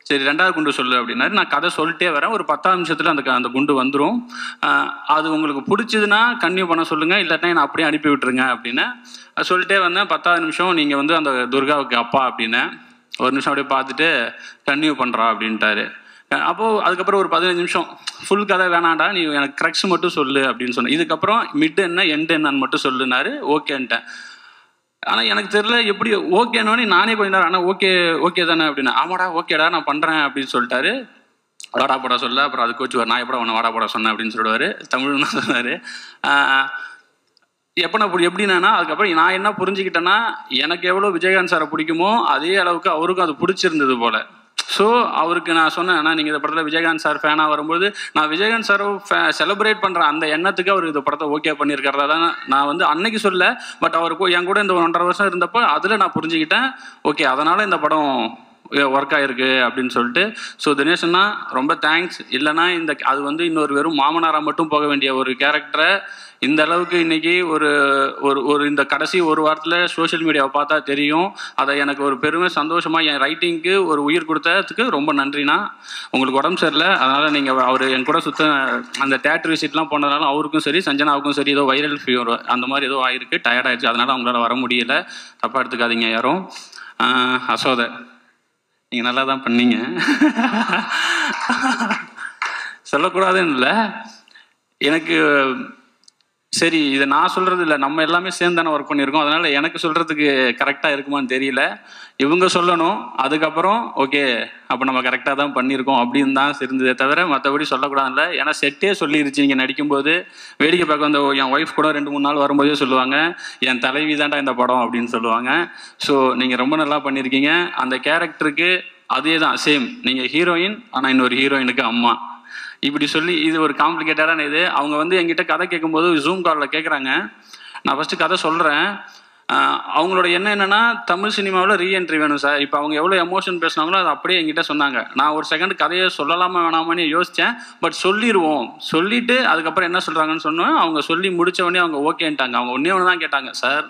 சரி 2வது குண்டு சொல்லு அப்படின்னாரு. நான் கதை சொல்லிட்டே வரேன், ஒரு 10 நிமிஷத்தில் அந்த குண்டு வந்துடும். அது உங்களுக்கு பிடிச்சதுன்னா கன்டினியூ பண்ண சொல்லுங்கள், இல்லாட்டினா நான் அப்படியே அனுப்பி விட்டுருங்க அப்படின்னு சொல்லிட்டே வந்தேன். 10வது நிமிஷம் நீங்கள் வந்து அந்த துர்காவுக்கு அப்பா அப்படின்னு ஒரு நிமிஷம் அப்படியே பார்த்துட்டு கன்டினியூ பண்ணுறா அப்படின்ட்டாரு. அப்போது அதுக்கப்புறம் ஒரு 15 நிமிஷம் ஃபுல் கதை வேணாண்டா, நீ எனக்கு க்ரக்ஸ் மட்டும் சொல்லு அப்படின்னு சொன்னேன். இதுக்கப்புறம் மிட் என்ன எண்டு என்னன்னு மட்டும் சொல்லுனாரு. ஓகேன்ட்டேன். ஆனால் எனக்கு தெரியல எப்படி ஓகேனோன்னு நானே கொஞ்ச நேரம் ஆனால் ஓகே தானே அப்படின்னு. ஆமாடா ஓகேடா நான் பண்ணுறேன் அப்படின்னு சொல்லிட்டாரு. வாடா போட சொல்ல. அப்புறம் அது கோச்சுவார், நான் எப்படா உன்னை வாடா போட சொன்னேன் அப்படின்னு சொல்லுவார். தமிழ் தான் சொன்னார். எப்படின்னா அதுக்கப்புறம் நான் என்ன புரிஞ்சுக்கிட்டேன்னா, எனக்கு எவ்வளோ விஜயகாந்த் சாரை பிடிக்குமோ அதே அளவுக்கு அவருக்கும் அது பிடிச்சிருந்தது போல். ஸோ அவருக்கு நான் சொன்னேன், ஆனால் நீங்கள் இந்த படத்தில் விஜயகாந்த் சார் ஃபேனாக வரும்போது நான் விஜயகாந்த் சாரை செலிப்ரேட் பண்ணுறேன் அந்த எண்ணத்துக்கு அவர் இந்த படத்தை ஓகே பண்ணியிருக்கிறதா தான் நான் வந்து அன்னைக்கு சொல்ல. பட் அவருக்கு என் கூட இந்த 1.5 வருஷம் இருந்தப்போ அதில் நான் புரிஞ்சுக்கிட்டேன், ஓகே அதனால் இந்த படம் ஒர்க் ஆகிருக்கு அப்படின்னு சொல்லிட்டு. ஸோ தினேஷன்னா ரொம்ப தேங்க்ஸ். இல்லைனா அது வந்து இன்னொரு வெறும் மாமனாராக மட்டும் போக வேண்டிய ஒரு கேரக்டரை இந்த அளவுக்கு இன்னைக்கு ஒரு இந்த கடைசி ஒரு வாரத்தில் சோஷியல் மீடியாவை பார்த்தா தெரியும். அதை எனக்கு ஒரு பெருமை சந்தோஷமாக என் ரைட்டிங்க்கு ஒரு உயிர் கொடுத்ததுக்கு ரொம்ப நன்றிண்ணா. உங்களுக்கு உடம்பு சரியில்லை, அதனால் நீங்கள் அவர் என் கூட அந்த தேட்டர் விசிட்லாம் போனதுனால அவருக்கும் சரி சஞ்சனாவுக்கும் சரி ஏதோ வைரல் ஃபீவர் அந்த மாதிரி ஏதோ ஆயிருக்கு, டயர்ட் ஆயிடுச்சு, அதனால் அவங்களால வர முடியல, தப்பாக எடுத்துக்காதீங்க யாரும். அசோதை நீங்கள் நல்லா தான் பண்ணீங்க, சொல்லக்கூடாதுன்னு இல்லை. எனக்கு சரி இதை நான் சொல்கிறது இல்லை, நம்ம எல்லாமே சேர்ந்து தானே ஒர்க் பண்ணியிருக்கோம், அதனால் எனக்கு சொல்கிறதுக்கு கரெக்டாக இருக்குமான்னு தெரியல. இவங்க சொல்லணும், அதுக்கப்புறம் ஓகே அப்போ நம்ம கரெக்டாக தான் பண்ணியிருக்கோம் அப்படின்னு தான் இருந்ததே தவிர மற்றபடி சொல்லக்கூடாதுல்ல. ஏன்னா செட்டே சொல்லிருச்சு, நீங்கள் நடிக்கும்போது வேடிக்கை பார்க்க வந்த என் ஒய்ஃப் கூட 2-3 நாள் வரும்போதே சொல்லுவாங்க, என் தலைவி தான்டா இந்த படம் அப்படின்னு சொல்லுவாங்க. ஸோ நீங்கள் ரொம்ப நல்லா பண்ணியிருக்கீங்க. அந்த கேரக்டருக்கு அதே தான் சேம், நீங்கள் ஹீரோயின் ஆனால் இன்னொரு ஹீரோயினுக்கு அம்மா இப்படி சொல்லி இது ஒரு காம்ப்ளிகேட்டடான இது. அவங்க வந்து என்கிட்ட கதை கேட்கும்போது ஜூம் காலில் கேட்குறாங்க. நான் ஃபஸ்ட்டு கதை சொல்கிறேன். அவங்களோட எண்ணம் என்னென்னா தமிழ் சினிமாவில் ரீஎன்ட்ரி வேணும் சார். இப்போ அவங்க எவ்வளோ எமோஷன் பேசினாங்களோ அது அப்படியே என்கிட்ட சொன்னாங்க. நான் ஒரு செகண்ட் கதையை சொல்லலாமா வேணாமான்னு யோசித்தேன். பட் சொல்லிடுவோம், சொல்லிவிட்டு அதுக்கப்புறம் என்ன சொல்கிறாங்கன்னு சொன்னோம். அவங்க சொல்லி முடித்தவொடனே அவங்க ஓகேன்ட்டாங்க. அவங்க ஒன்றே ஒன்று தான் கேட்டாங்க, சார்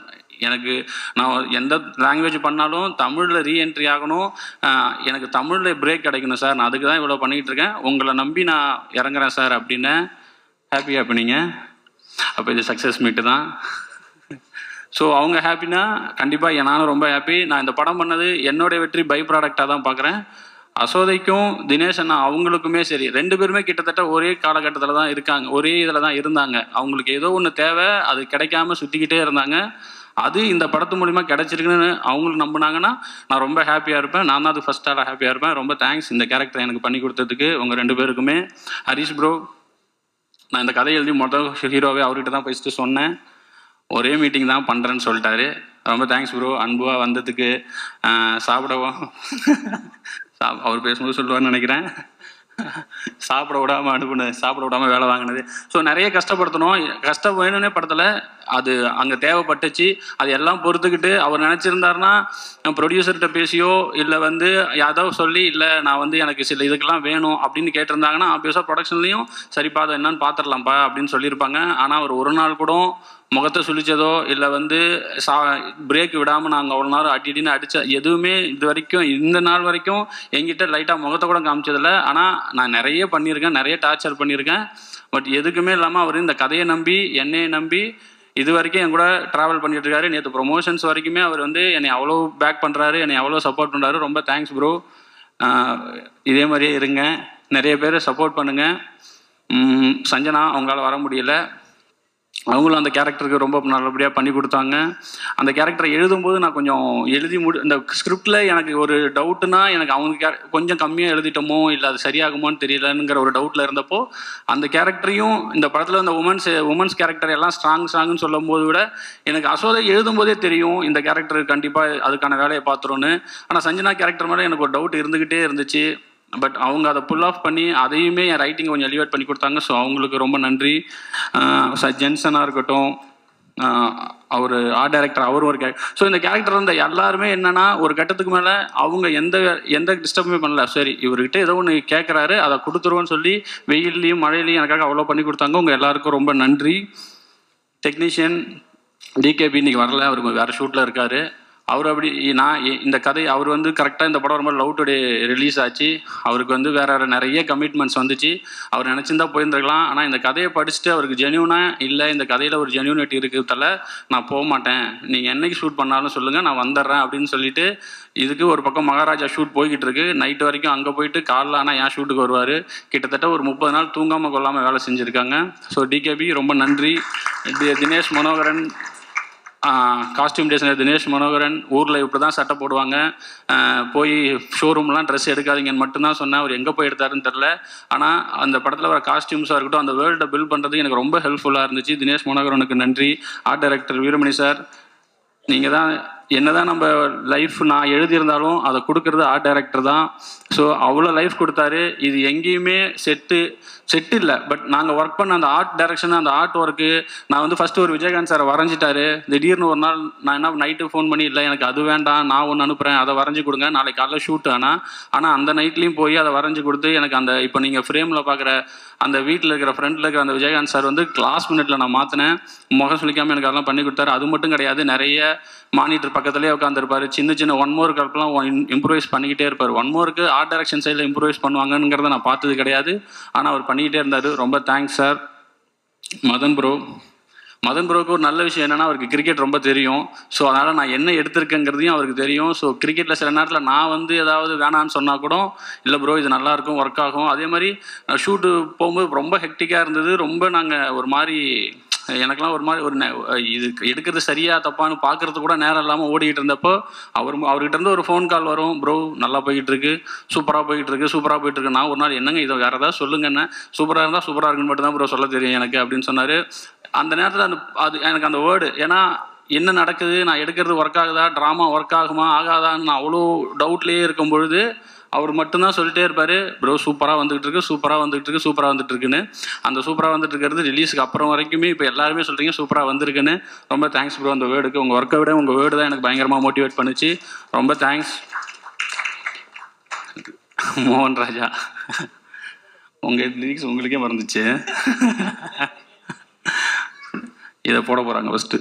எனக்கு நான் எந்த லாங்குவேஜ் பண்ணாலும் தமிழில் ரீஎன்ட்ரி ஆகணும், எனக்கு தமிழில் பிரேக் கிடைக்கணும் சார், நான் அதுக்கு தான் இவ்வளோ பண்ணிகிட்டு இருக்கேன், உங்களை நம்பி நான் இறங்குறேன் சார் அப்படின்னு. ஹாப்பியாக பண்ணிங்க. அப்போ இது சக்ஸஸ் மீட்டு தான். ஸோ அவங்க ஹாப்பினா கண்டிப்பாக நானும் ரொம்ப ஹாப்பி. நான் இந்த படம் பண்ணது என்னுடைய வெற்றி பை ப்ராடக்டாக தான் பார்க்குறேன். அசோதைக்கும் தினேஷ் அண்ணா அவங்களுக்குமே சரி, 2 பேருமே கிட்டத்தட்ட ஒரே காலகட்டத்தில் தான் இருக்காங்க, ஒரே இதில் தான் இருந்தாங்க. அவங்களுக்கு ஏதோ ஒன்று தேவை, அது கிடைக்காம சுற்றிக்கிட்டே இருந்தாங்க. அது இந்த படத்து மூலிமா கிடைச்சிருக்குன்னு அவங்களுக்கு நம்பினாங்கன்னா நான் ரொம்ப ஹாப்பியாக இருப்பேன். நான் தான் அது ஃபர்ஸ்ட் ஆளாக ஹாப்பியாக இருப்பேன். ரொம்ப தேங்க்ஸ் இந்த கேரக்டர் எனக்கு பண்ணி கொடுத்ததுக்கு உங்கள் 2 பேருக்குமே. ஹரிஷ் ப்ரோ, நான் இந்த கதை எழுதி முதல் ஹீரோவே அவர்கிட்ட தான் ஃபஸ்ட்டு சொன்னேன். ஒரே மீட்டிங் தான் பண்ணுறேன்னு சொல்லிட்டாரு. ரொம்ப தேங்க்ஸ் ப்ரோ, அன்புவாக வந்ததுக்கு. சாப்பிடவும் அவர் பேசும்போது சொல்லுவார்னு நினைக்கிறேன். சாப்பிட விடாமல் அனுப்புனது, சாப்பிட விடாமல் வேலை வாங்கினது. ஸோ நிறைய கஷ்டப்படுத்தணும், கஷ்டம் வேணும்னே படத்தில் அது அங்கே தேவைப்பட்டுச்சு. அது எல்லாம் பொறுத்துக்கிட்டு அவர் நினச்சிருந்தாருன்னா ப்ரொடியூசர்கிட்ட பேசியோ இல்லை வந்து யாதோ சொல்லி இல்லை நான் வந்து எனக்கு சில இதுக்கெல்லாம் வேணும் அப்படின்னு கேட்டிருந்தாங்கன்னா ஆப்வியஸாக ப்ரொடக்ஷன்லேயும் சரிப்பா அதை என்னன்னு பார்த்துடலாம்ப்பா அப்படின்னு சொல்லியிருப்பாங்க. ஆனால் அவர் ஒரு நாள் கூட முகத்தை சுழிச்சதோ இல்லை வந்து பிரேக் விடாமல் நாங்கள் அவ்வளோ நேரம் அடின்னு அடித்த எதுவுமே இது வரைக்கும் இந்த நாள் வரைக்கும் எங்கிட்ட லைட்டாக முகத்தை கூட காமிச்சதில்லை. ஆனால் நான் நிறைய பண்ணியிருக்கேன், நிறைய டார்ச்சர் பண்ணியிருக்கேன். பட் எதுக்குமே இல்லாமல் அவர் இந்த கதையை நம்பி என்னையை நம்பி இது வரைக்கும் என் கூட ட்ராவல் பண்ணிட்டு இருக்காரு. நேற்று ப்ரொமோஷன்ஸ் வரைக்குமே அவர் வந்து என்னை அவ்வளோ பேக் பண்ணுறாரு, என்னை அவ்வளோ சப்போர்ட் பண்ணுறாரு. ரொம்ப தேங்க்ஸ் ப்ரோ. இதே மாதிரியே இருங்க, நிறைய பேர் சப்போர்ட் பண்ணுங்கள். சஞ்சனா அவங்களால வர முடியல, அவங்களும் அந்த கேரக்டருக்கு ரொம்ப நல்லபடியாக பண்ணி கொடுத்தாங்க. அந்த கேரக்டரை எழுதும்போது நான் கொஞ்சம் இந்த ஸ்கிரிப்டில் எனக்கு ஒரு டவுட்டுனா எனக்கு அவங்க கொஞ்சம் கம்மியாக எழுதிட்டோமோ இல்லை அது சரியாகுமோன்னு தெரியலங்கிற ஒரு டவுட்டில் இருந்தப்போ அந்த கேரக்டரையும் இந்த படத்தில் இந்த உமன்ஸ் கேரக்டர் எல்லாம் ஸ்ட்ராங்னு சொல்லும் போது விட எனக்கு அசோதை எழுதும்போதே தெரியும் இந்த கேரக்டர் கண்டிப்பாக அதுக்கான வேலையை பார்த்துருன்னு. ஆனால் சஞ்சனா கேரக்டர் மேலே எனக்கு ஒரு டவுட் இருந்துக்கிட்டே இருந்துச்சு. பட் அவங்க அதை புல் ஆஃப் பண்ணி அதையுமே என் ரைட்டிங்கை கொஞ்சம் எலிவேட் பண்ணி கொடுத்தாங்க. ஸோ அவங்களுக்கு ரொம்ப நன்றி. ஜென்சனாக இருக்கட்டும், அவர் ஆர்ட் டைரக்டர், அவர் ஒரு ஸோ இந்த கேரக்டர் வந்து எல்லாருமே என்னன்னா ஒரு கட்டத்துக்கு மேலே அவங்க எந்த டிஸ்டர்புமே பண்ணல. சரி இவர்கிட்ட ஏதோ ஒன்று கேட்குறாரு அதை கொடுத்துருவோன்னு சொல்லி வெயில்லையும் மழையிலையும் எனக்காக அவ்வளோ பண்ணி கொடுத்தாங்க. உங்கள் எல்லாருக்கும் ரொம்ப நன்றி. டெக்னீஷியன் டிகேபி இன்னைக்கு வரல, அவருக்கு வேறு ஷூட்டில் இருக்கார். அவர் அப்படி நான் இந்த கதை அவர் வந்து கரெக்டாக இந்த படம் ரொம்ப லவ் டுடே ரிலீஸ் ஆச்சு. அவருக்கு வந்து வேற நிறைய கமிட்மெண்ட்ஸ் வந்துச்சு. அவர் நினச்சிருந்தா போயிருந்துருக்கலாம். ஆனால் இந்த கதையை படிச்சுட்டு அவருக்கு ஜென்யூனாக இல்லை இந்த கதையில் ஒரு ஜென்யூனிட்டி இருக்கிறதால நான் போக மாட்டேன், நீங்கள் என்னைக்கு ஷூட் பண்ணாலும் சொல்லுங்கள் நான் வந்துடுறேன் அப்படின்னு சொல்லிட்டு இதுக்கு ஒரு பக்கம் மகாராஜா ஷூட் போய்கிட்டு இருக்கு. நைட்டு வரைக்கும் அங்கே போயிட்டு காலைல ஆனால் என் ஷூட்டுக்கு வருவார். கிட்டத்தட்ட ஒரு 30 நாள் தூங்காமல் கொள்ளாமல் வேலை செஞ்சுருக்காங்க. ஸோ டிகேபி ரொம்ப நன்றி. தினேஷ் மனோகரன் காஸ்டியூம் டிசைனர் தினேஷ் மனோகரன் ஊரில் இப்படி தான் சட்டை போடுவாங்க, போய் ஷோரூம்லாம் ட்ரெஸ் எடுக்காதீங்கன்னு மட்டும்தான் சொன்னேன். அவர் எங்கே போய் எடுத்தாருன்னு தெரில. ஆனால் அந்த படத்தில் வர காஸ்டியூம்ஸாக இருக்கட்டும் அந்த வேர்ல்டை பில்ட் பண்ணுறது எனக்கு ரொம்ப ஹெல்ப்ஃபுல்லாக இருந்துச்சு. தினேஷ் மனோகரனுக்கு நன்றி. ஆர்ட் டைரக்டர் வீரமணி சார், நீங்கள் தான் என்னதான் நம்ம லைஃப் நான் எழுதியிருந்தாலும் அதை கொடுக்கறது ஆர்ட் டைரக்டர் தான். ஸோ அவ்வளோ லைஃப் கொடுத்தாரு. இது எங்கேயுமே செட்டு இல்லை. பட் நாங்கள் ஒர்க் பண்ண அந்த ஆர்ட் டைரக்ஷன் அந்த ஆர்ட் ஒர்க்கு நான் வந்து ஃபஸ்ட்டு ஒரு விஜயகாந்த் சாரை வரைஞ்சிட்டாரு. திடீர்னு ஒரு நாள் நான் என்ன நைட்டு ஃபோன் பண்ணி இல்லை எனக்கு அது வேண்டாம் நான் ஒன்று அனுப்புகிறேன் அதை வரைஞ்சி கொடுங்க நாளைக்கு காலைல ஷூட். ஆனால் அந்த நைட்லேயும் போய் அதை வரைஞ்சி கொடுத்து எனக்கு அந்த இப்போ நீங்கள் ஃப்ரேமில் பார்க்குற அந்த வீட்டில் இருக்கிற ஃப்ரண்ட்டில் இருக்கிற அந்த விஜயகாந்த் சார் வந்து லாஸ்ட் மினிட்ல நான் மாற்றினேன். முகம் சொல்லிக்காமல் எனக்கு அதெல்லாம் பண்ணி கொடுத்தாரு. அது மட்டும் கிடையாது, நிறைய மானிட்டர் பக்கத்துலேயே உட்காந்துருப்பாரு. சின்ன ஒன் மோர் கல்பெல்லாம் இம்ப்ரூவைஸ் பண்ணிக்கிட்டே இருப்பார். ஒன் மோருக்கு ஆர்ட் டைரக்ஷன் சைடில் இம்ப்ரூவைஸ் பண்ணுவாங்கங்கிறத நான் பார்த்தது கிடையாது. ஆனால் அவர் பண்ணிக்கிட்டே இருந்தார். ரொம்ப தேங்க்ஸ் சார். மதன் ப்ரோக்கு ஒரு நல்ல விஷயம் என்னென்னா அவருக்கு கிரிக்கெட் ரொம்ப தெரியும். ஸோ அதனால் நான் என்ன எடுத்திருக்கேங்கிறதையும் அவருக்கு தெரியும். ஸோ கிரிக்கெட்டில் சில நேரத்தில் நான் வந்து ஏதாவது வேணான்னு சொன்னால் கூட இல்லை ப்ரோ இது நல்லாயிருக்கும் ஒர்க் ஆகும். அதே மாதிரி ஷூட்டு போகும்போது ரொம்ப ஹெக்டிக்காக இருந்தது. ரொம்ப நாங்கள் ஒரு மாதிரி எனக்கெல்லாம் ஒரு மாதிரி இது எடுக்கிறது சரியா தப்பான்னு பார்க்கறது கூட நேரம் இல்லாமல் ஓடிக்கிட்டு இருந்தப்போ அவர்கிட்ட இருந்து ஒரு ஃபோன் கால் வரும், ப்ரோ நல்லா போயிட்டு இருக்கு, சூப்பராக போயிட்டு இருக்கு. நான் ஒரு நாள் என்னங்க இதை வேற ஏதாவது சொல்லுங்கன்னு, சூப்பராக இருந்தால் சூப்பராக இருக்குன்னு மட்டும் தான் ப்ரோ சொல்ல தெரியும் எனக்கு அப்படின்னு சொன்னார். அந்த நேரத்தில் அது எனக்கு அந்த வேர்டு, ஏன்னா என்ன நடக்குது, நான் எடுக்கிறது ஒர்க் ஆகுதா, ட்ராமா ஒர்க் ஆகுமா ஆகாதான்னு நான் அவ்வளோ டவுட்லேயே இருக்கும் பொழுது அவர் மட்டும்தான் சொல்லிட்டே இருப்பார், ப்ரோ சூப்பராக வந்துகிட்டு இருக்குன்னு. அந்த சூப்பராக வந்துட்டு இருக்கிறது ரிலீஸுக்கு அப்புறம் வரைக்குமே இப்போ எல்லாருமே சொல்கிறீங்க சூப்பராக வந்திருக்குன்னு. ரொம்ப தேங்க்ஸ் ப்ரோ அந்த வேர்டுக்கு. உங்கள் ஒர்க்கை விட உங்கள் வேர்டு தான் எனக்கு பயங்கரமாக மோட்டிவேட் பண்ணுச்சு. ரொம்ப தேங்க்ஸ். மோகன் ராஜா, உங்கள் லிரிக்ஸ் உங்களுக்கே மறந்துச்சு. இதை போட போகிறாங்க ஃபஸ்ட்டு.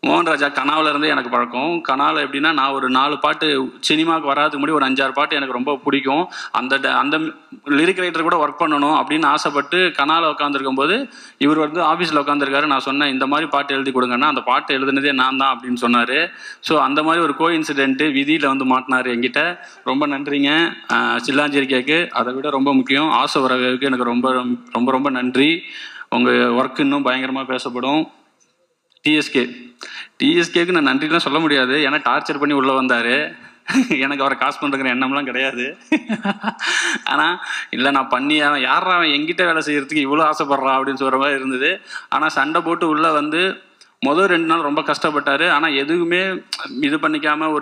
மோகன் ராஜா கனாவில் இருந்து எனக்கு பழக்கம். கனாவில் எப்படின்னா, நான் ஒரு 4 பாட்டு சினிமாவுக்கு வராதுக்கு முன்னாடி ஒரு 5-6 பாட்டு எனக்கு ரொம்ப பிடிக்கும். அந்த லிரிக் ரைட்டர் கூட ஒர்க் பண்ணணும் அப்படின்னு ஆசைப்பட்டு கனாவில் உட்காந்துருக்கும் போது இவர் வந்து ஆஃபீஸில் உட்காந்துருக்காரு. நான் சொன்னேன் இந்த மாதிரி பாட்டு எழுதி கொடுங்கன்னா, அந்த பாட்டு எழுதுனதே நான் தான் அப்படின்னு சொன்னார். ஸோ அந்த மாதிரி ஒரு இன்சிடென்ட்டு விதியில் வந்து மாட்டினார் என்கிட்ட. ரொம்ப நன்றிங்க. சில்லாஞ்சேரி கேக்கு அதை விட ரொம்ப முக்கியம் ஆசை வரவேவுக்கு எனக்கு ரொம்ப ரொம்ப ரொம்ப நன்றி. உங்கள் ஒர்க் இன்னும் பயங்கரமாக பேசப்படும். டிஎஸ்கேக்கு நான் நன்றிலாம் சொல்ல முடியாது, ஏன்னா டார்ச்சர் பண்ணி உள்ளே வந்தார். எனக்கு அவரை காசு பண்ணுறங்கிற எண்ணம்லாம் கிடையாது. ஆனால் இல்லை நான் பண்ணி யாரா அவன் எங்கிட்ட வேலை செய்யறதுக்கு இவ்வளோ ஆசைப்படுறான் அப்படின்னு சொல்கிற மாதிரி இருந்தது. ஆனால் சண்டை போட்டு உள்ளே வந்து முதல் 2 நாள் ரொம்ப கஷ்டப்பட்டார். ஆனால் எதுவுமே இது பண்ணிக்காமல்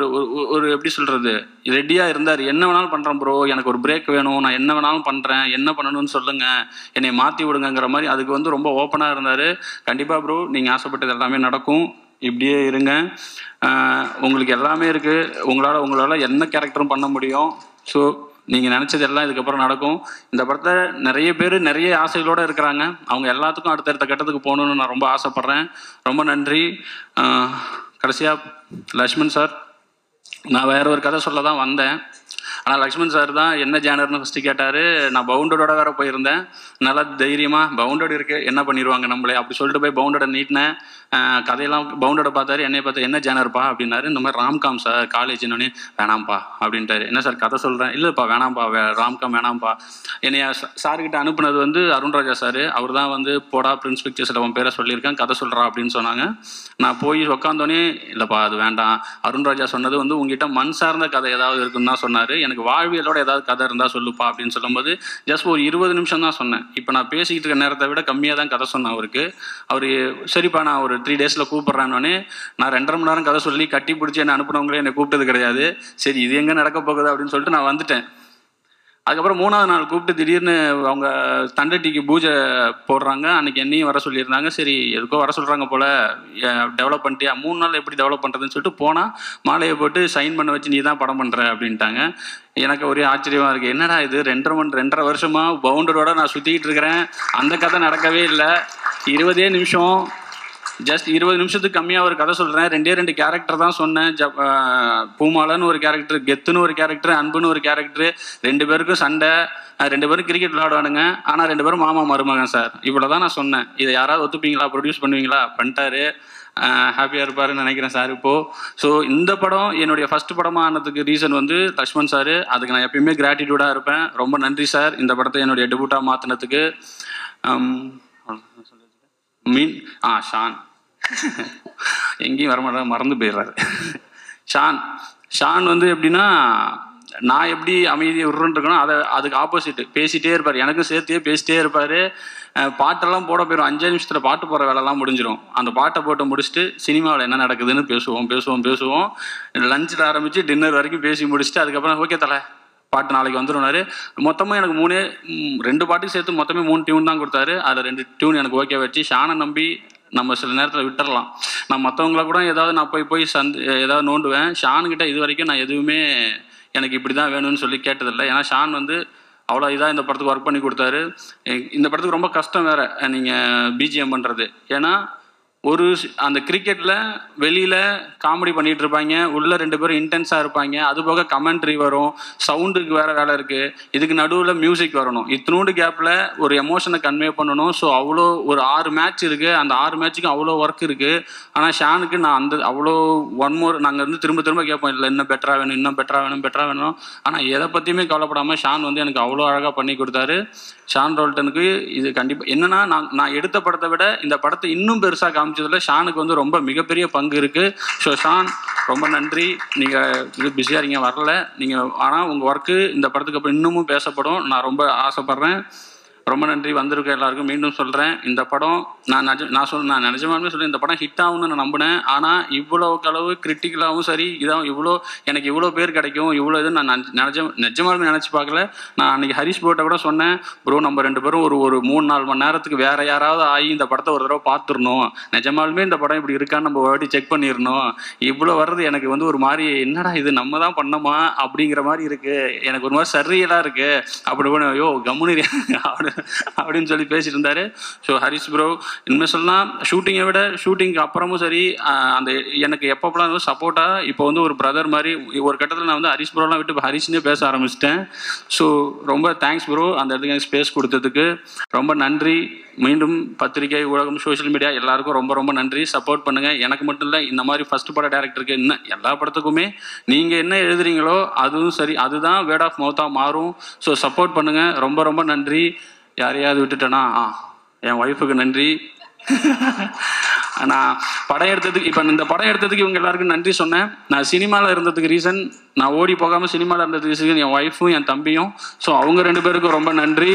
ஒரு எப்படி சொல்கிறது, ரெடியாக இருந்தார். என்ன வேணாலும் பண்ணுறேன் ப்ரோ, எனக்கு ஒரு பிரேக் வேணும், நான் என்ன வேணாலும் பண்ணுறேன், என்ன பண்ணணும்னு சொல்லுங்கள், என்னை மாற்றி விடுங்கிற மாதிரி அதுக்கு வந்து ரொம்ப ஓப்பனாக இருந்தார். கண்டிப்பாக ப்ரோ நீங்கள் ஆசைப்பட்டது எல்லாமே நடக்கும், இப்படியே இருங்க. உங்களுக்கு எல்லாமே இருக்குது, உங்களால் என்ன கேரக்டரும் பண்ண முடியும். ஸோ நீங்கள் நினச்சது எல்லாம் இதுக்கப்புறம் நடக்கும். இந்த படத்தில் நிறைய பேர் நிறைய ஆசைகளோடு இருக்கிறாங்க. அவங்க எல்லாத்துக்கும் அடுத்தடுத்த கட்டத்துக்கு போகணுன்னு நான் ரொம்ப ஆசைப்பட்றேன். ரொம்ப நன்றி. கடைசியாக லக்ஷ்மண் சார், நான் வேற ஒரு கதை சொல்ல தான் வந்தேன். ஆனால் லக்ஷ்மண் சார் தான் என்ன ஜேனர்னு ஃபஸ்ட்டு கேட்டார். நான் பவுண்டடோட வேற போயிருந்தேன். நல்லா தைரியமாக பவுண்டட் இருக்குது என்ன பண்ணிடுவாங்க நம்மளே அப்படி சொல்லிட்டு போய் பவுண்டடை நீட்டினேன். கதையெல்லாம் பவுண்டடை பார்த்தாரு, என்னை பார்த்து என்ன ஜேனர்ப்பா அப்படின்னாரு. இந்த மாதிரி ராம்காம் சார் காலேஜ்னு. வேணாம்ப்பா அப்படின்ட்டாரு. என்ன சார் கதை சொல்கிறேன், இல்லைப்பா வேணாம்ப்பா, ராம்காம் வேணாம்ப்பா. என்னைய சார்கிட்ட அனுப்புனது வந்து அருண்ராஜா சார். அவர் தான் வந்து போடா பிரின்ஸ் பிக்சர்ஸில் உன் பேரை சொல்லியிருக்கேன், கதை சொல்கிறா அப்படின்னு சொன்னாங்க. நான் போய் உட்காந்தோன்னே இல்லைப்பா அது வேண்டாம், அருண்ராஜா சொன்னது வந்து உங்ககிட்ட மண் சார்ந்த கதை ஏதாவது இருக்குன்னு தான் சொன்னார். எனக்கு வாழ்வியலோட ஏதாவது கதை இருந்தால் சொல்லுப்பா அப்படின்னு சொல்லும்போது ஜஸ்ட் ஒரு 20 நிமிஷம் தான் சொன்னேன். இப்போ நான் பேசிக்கிட்டு இருக்க நேரத்தை விட கம்மியாக தான் கதை சொன்னேன் அவருக்கு. அவர் சரிப்பா நான் ஒரு 3 டேஸில் கூப்பிட்றேன்னொன்னே நான் 2.5 மணி நேரம் கதை சொல்லி கட்டி பிடிச்சி என்னை அனுப்புனவங்களே என்னை கூப்பிட்டது கிடையாது. சரி இது எங்கே நடக்க போகுது அப்படின்னு சொல்லிட்டு நான் வந்துட்டேன். அதுக்கப்புறம் 3ஆவது நாள் கூப்பிட்டு திடீர்னு அவங்க தண்டட்டிக்கு பூஜை போடுறாங்க. அன்றைக்கி என்னையும் வர சொல்லியிருந்தாங்க. சரி எதுக்கோ வர சொல்கிறாங்க போல், டெவலப் பண்ணிட்டியா, 3 நாள் எப்படி டெவலப் பண்ணுறதுன்னு சொல்லிட்டு போனால் மாலையை போட்டு சைன் பண்ண வச்சு நீ தான் படம் பண்ணுற அப்படின்ட்டாங்க. எனக்கு ஒரே ஆச்சரியமாக இருக்குது, என்னடா இது 2.5 வருஷமாக பவுண்டரோட நான் சுற்றிக்கிட்டு இருக்கிறேன், அந்த கதை நடக்கவே இல்லை. 20 நிமிஷம், ஜஸ்ட் 20 நிமிஷத்துக்கு கம்மியாக ஒரு கதை சொல்கிறேன். 2 கேரக்டர் தான் சொன்னேன். பூமாலன்னு ஒரு கேரக்டர், கெத்துன்னு ஒரு கேரக்டர், அன்புன்னு ஒரு கேரக்டர். 2 பேருக்கும் சண்டை, 2 பேரும் கிரிக்கெட் விளையாடுவானுங்க. ஆனால் 2 பேரும் மாமா மருமகன் சார். இவ்வளோ தான் நான் சொன்னேன். இதை யாராவது ஒத்துப்பீங்களா, ப்ரொடியூஸ் பண்ணுவீங்களா? பண்ணிட்டாரு. ஹாப்பியாக இருப்பாருன்னு நினைக்கிறேன் சார் இப்போது. ஸோ இந்த படம் என்னுடைய ஃபஸ்ட் படமாக ஆனதுக்கு ரீசன் வந்து லக்ஷ்மண் சார். அதுக்கு நான் எப்பயுமே கிராட்டிடியூடாக இருப்பேன். ரொம்ப நன்றி சார் இந்த படத்தை என்னுடைய டெபியூட்டாக மாற்றினதுக்கு. ஷான் எங்கேயும் வரமாட்டா, மறந்து போயிடுறாரு. ஷான் வந்து எப்படின்னா, நான் எப்படி அமைதியை விடுறேன்னு இருக்கணும், அதுக்கு ஆப்போசிட் பேசிகிட்டே இருப்பார். எனக்கும் சேர்த்தே பேசிட்டே இருப்பார். பாட்டெல்லாம் போட போயிடும். 5 நிமிஷத்தில் பாட்டு போகிற வேலைலாம் முடிஞ்சிடும். அந்த பாட்டை போட்டு முடிச்சுட்டு சினிமாவில் என்ன நடக்குதுன்னு பேசுவோம். லஞ்சில் ஆரம்பித்து டின்னர் வரைக்கும் பேசி முடிச்சுட்டு அதுக்கப்புறம் ஓகே தலை பாட்டு நாளைக்கு வந்துடுனாரு. மொத்தமாக எனக்கு 2 பாட்டுக்கு சேர்த்து மொத்தமே 3 டியூன் தான் கொடுத்தாரு. அதில் 2 டியூன் எனக்கு ஓகே வச்சு ஷானை நம்பி நம்ம சில நேரத்தில் விட்டுறலாம். நான் மற்றவங்கள கூட ஏதாவது நான் போய் ஏதாவது நோண்டுவேன். ஷானுக்கிட்ட இது வரைக்கும் நான் எதுவுமே எனக்கு இப்படி தான் வேணும்னு சொல்லி கேட்டதில்லை. ஏன்னா ஷான் வந்து அவ்வளோ இதாக இந்த படத்துக்கு ஒர்க் பண்ணி கொடுத்தாரு. இந்த படத்துக்கு ரொம்ப கஷ்டம் வேறு நீங்கள் பிஜிஎம் பண்ணுறது. ஏன்னா அந்த கிரிக்கெட்டில் வெளியில் காமெடி பண்ணிகிட்டு இருப்பாங்க, உள்ளே 2 பேரும் இன்டென்ஸாக இருப்பாங்க, அது போக கமெண்ட்ரி வரும், சவுண்டுக்கு வேறு வேலை இருக்குது, இதுக்கு நடுவில் மியூசிக் வரணும், இத்தினோண்டு கேப்பில் ஒரு எமோஷனை கன்வே பண்ணணும். ஸோ அவ்வளோ ஒரு 6 மேட்ச் இருக்குது, அந்த 6 மேட்ச்சுக்கும் அவ்வளோ ஒர்க் இருக்குது. ஆனால் ஷானுக்கு நான் அந்த அவ்வளோ ஒன் மோர் நாங்கள் வந்து திரும்ப திரும்ப கேட்போம், இல்லை இன்னும் பெட்டராக வேணும், இன்னும் பெட்டராக வேணும். ஆனால் எதை பற்றியுமே கவலைப்படாமல் ஷான் வந்து எனக்கு அவ்வளோ அழகாக பண்ணி கொடுத்தாரு. ஷான் ரோல்டனுக்கு இது கண்டிப்பாக என்னென்னா, நான் எடுத்த படத்தை விட இந்த படத்தை இன்னும் பெருசாக காமிச்சதில் ஷானுக்கு வந்து ரொம்ப மிகப்பெரிய பங்கு இருக்குது. ஸோ ஷான் ரொம்ப நன்றி. நீங்கள் இது பிஸியாக இருக்கீங்க, வரல நீங்கள், ஆனால் உங்கள் ஒர்க்கு இந்த படத்துக்கு அப்புறம் இன்னமும் பேசப்படும், நான் ரொம்ப ஆசைப்பட்றேன். ரொம்ப நன்றி வந்திருக்க எல்லாருக்கும். மீண்டும் சொல்கிறேன், இந்த படம் நான் நிஜமாலுமே சொல்கிறேன், இந்த படம் ஹிட் ஆகும்னு நான் நம்பினேன். ஆனால் இவ்வளோக்கு அளவு கிரிட்டிக்கலாகவும் சரி, இதான் எனக்கு இவ்வளோ பேர் கிடைக்கும், இவ்வளோ இது நான் நிஜமாலுமே நினச்சி பார்க்கல. நான் அன்றைக்கி ஹரிஷ் ப்ரோட்ட கூட சொன்னேன், ப்ரோ நம்ம 2 பேரும் ஒரு 3-4 மணி நேரத்துக்கு வேறு யாராவது ஆகி இந்த படத்தை ஒரு தடவை பார்த்துடணும், நிஜமாலுமே இந்த படம் இப்படி இருக்கான்னு நம்ம வாட்டி செக் பண்ணிடணும். இவ்வளோ வர்றது எனக்கு வந்து ஒரு மாதிரி, என்னடா இது நம்ம தான் பண்ணோமா அப்படிங்கிற மாதிரி இருக்குது, எனக்கு ஒரு மாதிரி சரியலாக இருக்குது அப்படி ஐயோ கம்முனு அப்படின்னு சொல்லி பேசிட்டு இருந்தாரு. ஸோ ஹரிஷ் ப்ரோ இனிமேல் சொல்லலாம், ஷூட்டிங்கை விட ஷூட்டிங்க்கு அப்புறமும் சரி, அந்த எனக்கு எப்பப்பெல்லாம் சப்போர்ட்டாக இப்போ வந்து ஒரு பிரதர் மாதிரி, ஒரு கட்டத்தில் நான் வந்து ஹரிஷ் ப்ரோலாம் விட்டு ஹரிஷ்னே பேச ஆரம்பிச்சிட்டேன். ஸோ ரொம்ப தேங்க்ஸ் ப்ரோ, அந்த இடத்துக்கு எனக்கு ஸ்பேஸ் கொடுத்ததுக்கு ரொம்ப நன்றி. மீண்டும் பத்திரிகை, ஊடகம், சோஷியல் மீடியா எல்லாருக்கும் ரொம்ப ரொம்ப நன்றி. சப்போர்ட் பண்ணுங்கள். எனக்கு மட்டும் இல்லை, இந்த மாதிரி ஃபர்ஸ்ட் பட டேரக்டருக்கு இன்னும் எல்லா படத்துக்குமே நீங்கள் என்ன எழுதுறீங்களோ அதுவும் சரி, அதுதான் வேர்ட் ஆஃப் மவுத்தாக மாறும். ஸோ சப்போர்ட் பண்ணுங்கள். ரொம்ப ரொம்ப நன்றி. யாரையாவது விட்டுட்டேன்னா என் ஒய்ஃபுக்கு நன்றி. நான் படம் எடுத்ததுக்கு, இப்போ இந்த படம் எடுத்ததுக்கு இவங்க எல்லாருக்கும் நன்றி சொன்னேன். நான் சினிமாவில் இருந்ததுக்கு ரீசன், நான் ஓடி போகாமல் சினிமாவில் இருந்ததுக்கு ரீசன் என் ஒய்ஃபும் என் தம்பியும். ஸோ அவங்க 2 பேருக்கும் ரொம்ப நன்றி.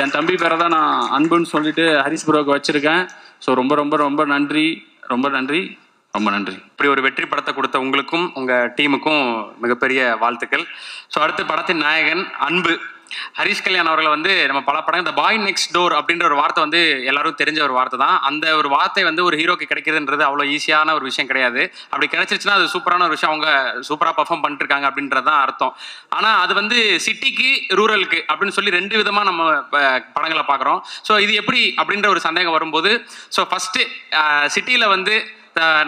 என் தம்பி பேரை தான் நான் அன்புன்னு சொல்லிட்டு ஹரிஷ் ப்ரோக்கு வச்சுருக்கேன். ஸோ ரொம்ப ரொம்ப ரொம்ப நன்றி, ரொம்ப நன்றி, ரொம்ப நன்றி.
இப்படி ஒரு வெற்றி படத்தை கொடுத்த உங்களுக்கும் உங்கள் டீமுக்கும் மிகப்பெரிய வாழ்த்துக்கள். ஸோ அடுத்த படத்தின் நாயகன் அன்பு ஹரிஷ் கல்யாண் அவர்களை வந்து நம்ம பல படம், இந்த பாய் நெக்ஸ்ட் டோர் அப்படின்ற ஒரு வார்த்தை வந்து எல்லாரும் தெரிஞ்ச ஒரு வார்த்தை தான். அந்த ஒரு வார்த்தை வந்து ஒரு ஹீரோக்கு கிடைக்கிறதுன்றது அவ்வளோ ஈஸியான ஒரு விஷயம் கிடையாது. அப்படி கிடைச்சிருச்சுன்னா அது சூப்பரான ஒரு விஷயம், அவங்க சூப்பராக பர்ஃபார்ம் பண்ணிட்டு இருக்காங்க அப்படின்றது தான் அர்த்தம். ஆனால் அது வந்து சிட்டிக்கு ரூரலுக்கு அப்படின்னு சொல்லி 2 விதமாக நம்ம படங்களை பார்க்குறோம். ஸோ இது எப்படி அப்படின்ற ஒரு சந்தேகம் வரும்போது, ஸோ ஃபஸ்ட்டு சிட்டியில் வந்து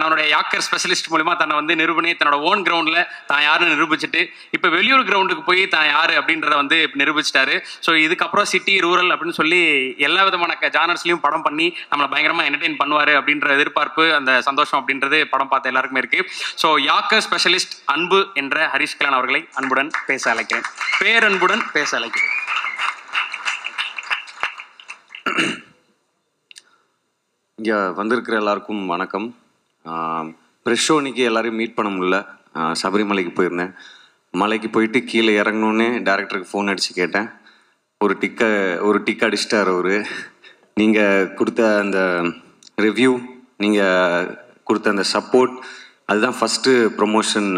நம்மளுடைய யாக்கர் ஸ்பெஷலிஸ்ட் மூலிமா தன்னை வந்து நிரூபணி தன்னோட ஓன் கிரவுண்டில் தான் யாருன்னு நிரூபிச்சுட்டு, இப்போ வெளியூர் கிரவுண்டுக்கு போய் தான் யார் அப்படின்றத வந்து நிரூபிச்சிட்டாரு. ஸோ இதுக்கப்புறம் சிட்டி ரூரல் அப்படின்னு சொல்லி எல்லா விதமான ஜானர்ஸ்லையும் படம் பண்ணி நம்மளை பயங்கரமாக என்டர்டெயின் பண்ணுவார் அப்படின்ற எதிர்பார்ப்பு, அந்த சந்தோஷம் அப்படின்றது படம் பார்த்த எல்லாருக்குமே இருக்குது. ஸோ யாக்கர் ஸ்பெஷலிஸ்ட் அன்பு என்ற ஹரிஷ் கல்யாண் அவர்களை அன்புடன் பேச அழைக்கிறேன். பேரன்புடன் பேச அழைக்கிறேன்.
இங்கே வந்திருக்கிற எல்லாருக்கும் வணக்கம். ப்ரெஷ் ஷோ இன்னைக்கு எல்லாரையும் மீட் பண்ண முடியல. சபரிமலைக்கு போயிருந்தேன். மலைக்கு போயிட்டு கீழே இறங்கணுன்னே டேரக்டருக்கு ஃபோன் அடித்து கேட்டேன். ஒரு டிக் அடிச்சிட்டார் அவர். நீங்கள் கொடுத்த அந்த ரிவ்யூ, நீங்கள் கொடுத்த அந்த சப்போர்ட், அதுதான் ஃபஸ்ட்டு ப்ரொமோஷன்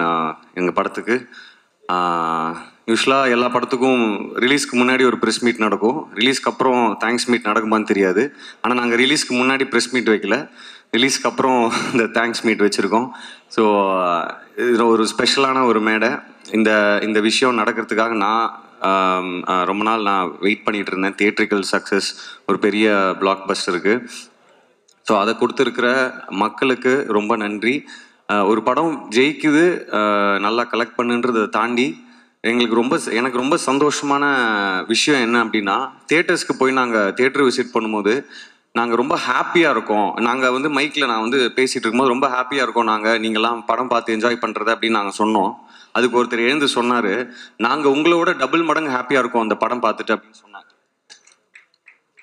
எங்கள் படத்துக்கு. யூஸ்வலாக எல்லா படத்துக்கும் ரிலீஸ்க்கு முன்னாடி ஒரு ப்ரெஸ் மீட் நடக்கும், ரிலீஸ்க்கு அப்புறம் தேங்க்ஸ் மீட் நடக்குமான்னு தெரியாது. ஆனால் நாங்கள் ரிலீஸ்க்கு முன்னாடி ப்ரெஸ் மீட் வைக்கல, ரிலீஸ்க்கு அப்புறம் இந்த தேங்க்ஸ் மீட் வச்சுருக்கோம். ஸோ இது ஒரு ஸ்பெஷலான ஒரு மேடை. இந்த விஷயம் நடக்கிறதுக்காக நான் ரொம்ப நாள் நான் வெயிட் பண்ணிகிட்டு இருந்தேன். தியேட்ரிக்கல் சக்ஸஸ், ஒரு பெரிய பிளாக் பஸ்டருக்கு. ஸோ அதை கொடுத்துருக்கிற மக்களுக்கு ரொம்ப நன்றி. ஒரு படம் ஜெயிக்குது, நல்லா கலெக்ட் பண்ணுன்றதை தாண்டி எனக்கு ரொம்ப சந்தோஷமான விஷயம் என்ன அப்படின்னா, தியேட்டர்ஸ்க்கு போய் நாங்கள் தியேட்டர் விசிட் பண்ணும்போது நாங்கள் ரொம்ப ஹாப்பியாக இருக்கோம். நாங்கள் வந்து மைக்கில் நான் வந்து பேசிகிட்டு இருக்கும்போது ரொம்ப ஹாப்பியாக இருக்கோம், நீங்கள்லாம் படம் பார்த்து என்ஜாய் பண்ணுறது அப்படின்னு நாங்கள் சொன்னோம். அதுக்கு ஒருத்தர் எழுந்து சொன்னார், நாங்கள் உங்களோட டபுள் மடங்கு ஹாப்பியாக இருக்கோம் அந்த படம் பார்த்துட்டு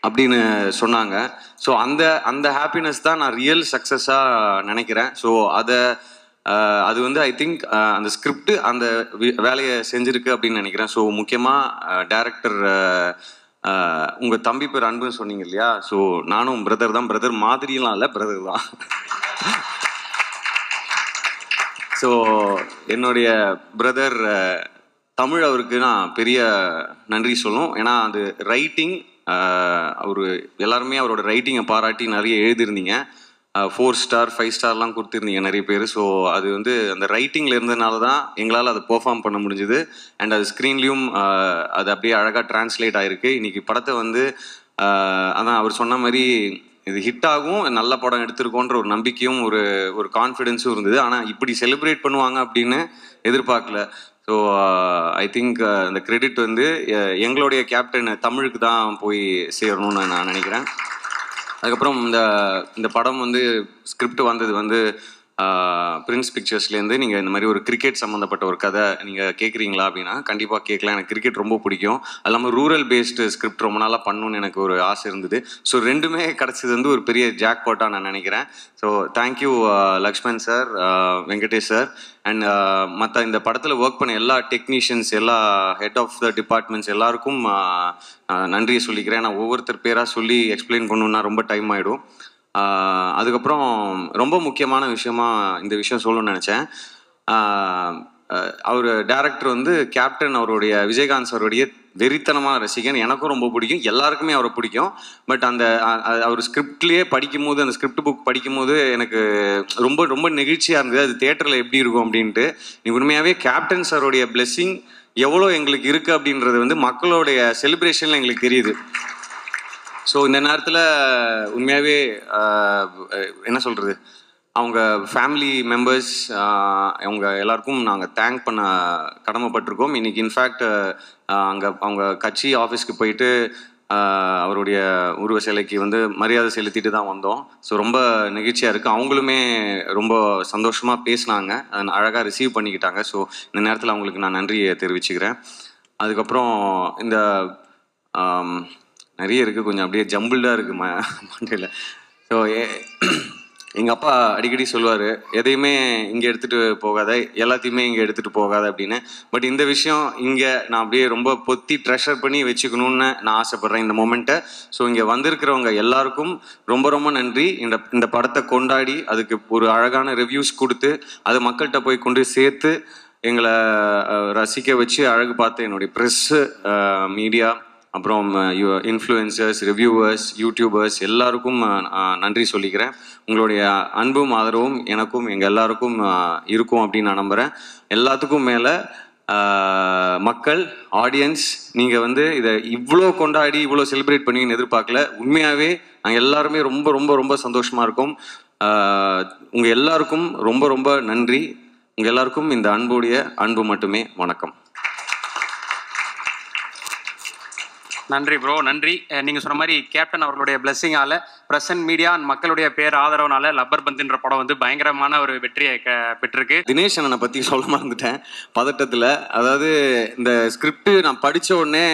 அப்படின்னு சொன்னாங்க. ஸோ அந்த ஹாப்பினஸ் தான் நான் ரியல் சக்ஸஸாக நினைக்கிறேன். ஸோ அது வந்து ஐ திங்க் அந்த ஸ்கிரிப்ட் அந்த வேலையை செஞ்சுருக்கு அப்படின்னு நினைக்கிறேன். ஸோ முக்கியமாக டைரக்டர், உங்கள் தம்பி பேர் அன்புன்னு சொன்னீங்க இல்லையா? ஸோ நானும் பிரதர் தான், பிரதர் மாதிரிலாம் இல்லை, பிரதர் தான். ஸோ என்னுடைய பிரதர் தமிழ், அவருக்கு நான் பெரிய நன்றி சொல்லணும். ஏன்னா அது ரைட்டிங், அவர் எல்லாருமே அவரோட ரைட்டிங்கை பாராட்டி நிறைய எழுதியிருந்தீங்க. 4 ஸ்டார் 5 ஸ்டார்லாம் கொடுத்துருந்தீங்க நிறைய பேர். ஸோ அது வந்து அந்த ரைட்டிங்கில் இருந்ததுனால தான் எங்களால் அதை பெர்ஃபார்ம் பண்ண முடிஞ்சுது. அண்ட் அது ஸ்க்ரீன்லேயும் அது அப்படியே அழகாக டிரான்ஸ்லேட் ஆகிருக்கு. இன்றைக்கி படத்தை வந்து அதான் அவர் சொன்ன மாதிரி இது ஹிட் ஆகும், நல்ல படம் எடுத்திருக்கோன்ற ஒரு நம்பிக்கையும் ஒரு கான்ஃபிடென்ஸும் இருந்தது. ஆனால் இப்படி செலிப்ரேட் பண்ணுவாங்க அப்படின்னு எதிர்பார்க்கல. ஸோ ஐ திங்க் அந்த கிரெடிட் வந்து எங்களுடைய கேப்டன் தமிழுக்கு தான் போய் சேரணும்னு நான் நினைக்கிறேன். அதுக்கப்புறம் இந்த படம் வந்து ஸ்கிரிப்ட் வந்தது வந்து பிரின்ஸ் பிக்சர்ஸ்லேருந்து நீங்கள் இந்த மாதிரி ஒரு கிரிக்கெட் சம்மந்தப்பட்ட ஒரு கதை நீங்கள் கேட்குறீங்களா அப்படின்னா கண்டிப்பாக கேட்கலாம். எனக்கு கிரிக்கெட் ரொம்ப பிடிக்கும். அது இல்லாமல் ரூரல் பேஸ்டு ஸ்கிரிப்ட் ரொம்ப நாளாக பண்ணணும்னு எனக்கு ஒரு ஆசை இருந்தது. ஸோ ரெண்டுமே கிடச்சது வந்து ஒரு பெரிய ஜாக்பாட்டாக நான் நினைக்கிறேன். So thank you Lakshman sir, Venkatesh sir and மற்ற இந்த படத்தில் ஒர்க் பண்ண எல்லா டெக்னீஷியன்ஸ், எல்லா ஹெட் ஆஃப் த டிபார்ட்மெண்ட்ஸ் எல்லாருக்கும் நன்றியை சொல்லிக்கிறேன். நான் ஒவ்வொருத்தர் பேராக சொல்லி எக்ஸ்பிளைன் பண்ணணுன்னா ரொம்ப டைம் ஆகிடும். அதுக்கப்புறம் ரொம்ப முக்கியமான விஷயமா இந்த விஷயம் சொல்லணும்னு நினச்சேன். அவர் டைரக்டர் வந்து கேப்டன் அவருடைய விஜயகாந்த் சாருடைய வெறித்தனமான ரசிகன். எனக்கும் ரொம்ப பிடிக்கும், எல்லாருக்குமே அவரை பிடிக்கும். பட் அவர் ஸ்கிரிப்ட்லேயே படிக்கும்போது, அந்த ஸ்கிரிப்ட் புக் படிக்கும்போது எனக்கு ரொம்ப ரொம்ப நெகிழ்ச்சியாக இருந்தது. அது தியேட்டரில் எப்படி இருக்கும் அப்படின்ட்டு. உண்மையாகவே கேப்டன் சாருடைய பிளெஸ்ஸிங் எவ்வளோ எங்களுக்கு இருக்குது அப்படின்றது வந்து மக்களுடைய செலிப்ரேஷனில் எங்களுக்கு தெரியுது. ஸோ இந்த நேரத்தில் உண்மையாகவே என்ன சொல்கிறது, அவங்க ஃபேமிலி மெம்பர்ஸ் அவங்க எல்லாருக்கும் நாங்கள் தேங்க் பண்ண கடமைப்பட்டிருக்கோம். இன்றைக்கி இன்ஃபேக்ட் அவங்க கட்சி ஆஃபீஸ்க்கு போயிட்டு அவருடைய உருவ சிலைக்கு வந்து மரியாதை செலுத்திட்டு தான் வந்தோம். ஸோ ரொம்ப நெகிழ்ச்சியாக இருக்குது. அவங்களுமே ரொம்ப சந்தோஷமாக பேசினாங்க, அழகாக ரிசீவ் பண்ணிக்கிட்டாங்க. ஸோ இந்த நேரத்தில் அவங்களுக்கு நான் நன்றியை தெரிவிச்சுக்கிறேன். அதுக்கப்புறம் இந்த நிறைய இருக்குது, கொஞ்சம் அப்படியே ஜம்பிள்டாக இருக்குது மண்டையில். ஸோ எங்கள் அப்பா அடிக்கடி சொல்லுவார், எதையுமே இங்கே எடுத்துகிட்டு போகாத, எல்லாத்தையுமே இங்கே எடுத்துகிட்டு போகாத அப்படின்னு. பட் இந்த விஷயம் இங்கே நான் அப்படியே ரொம்ப பொத்தி ட்ரெஷர் பண்ணி வச்சுக்கணுன்னு நான் ஆசைப்பட்றேன் இந்த மொமெண்ட்டை. ஸோ இங்கே வந்திருக்கிறவங்க எல்லாருக்கும் ரொம்ப ரொம்ப நன்றி. இந்த படத்தை கொண்டாடி அதுக்கு ஒரு அழகான ரிவ்யூஸ் கொடுத்து அது மக்கள்கிட்ட போய் கொண்டு சேர்த்து எங்களை ரசிக்க வச்சு அழகு பார்த்து என்னுடைய ப்ரெஸ்ஸு, மீடியா, அப்புறம் இன்ஃப்ளூயன்சர்ஸ், ரிவ்யூவர்ஸ், யூடியூபர்ஸ் எல்லாருக்கும் நன்றி சொல்லிக்கிறேன். உங்களுடைய அன்பும் ஆதரவும் எனக்கும் எங்கள் எல்லாருக்கும் இருக்கும் அப்படின்னு நான் நம்புகிறேன். எல்லாத்துக்கும் மேலே மக்கள், ஆடியன்ஸ், நீங்கள் வந்து இதை இவ்வளோ கொண்டாடி இவ்வளோ செலிப்ரேட் பண்ணுவீங்கன்னு எதிர்பார்க்கல. உண்மையாகவே நாங்கள் எல்லாருமே ரொம்ப ரொம்ப ரொம்ப சந்தோஷமாக இருக்கோம். உங்கள் எல்லாருக்கும் ரொம்ப ரொம்ப நன்றி. உங்கள் எல்லாருக்கும் இந்த அன்புடைய அன்பு மட்டுமே. வணக்கம்.
நன்றி ப்ரோ, நன்றி. நீங்கள் சொன்ன மாதிரி கேப்டன் அவர்களுடைய பிளெஸிங்கால, பிரசன்ட் மீடியா அண்ட் மக்களுடைய பேர் ஆதரவுனால லப்பர் பந்துன்ற படம் வந்து பயங்கரமான ஒரு வெற்றியை பெற்றிருக்கு.
தினேஷ் அண்ணனை பற்றி சொல்ல மறந்துட்டேன் பதட்டத்தில். அதாவது இந்த ஸ்கிரிப்ட் நான் படித்த உடனே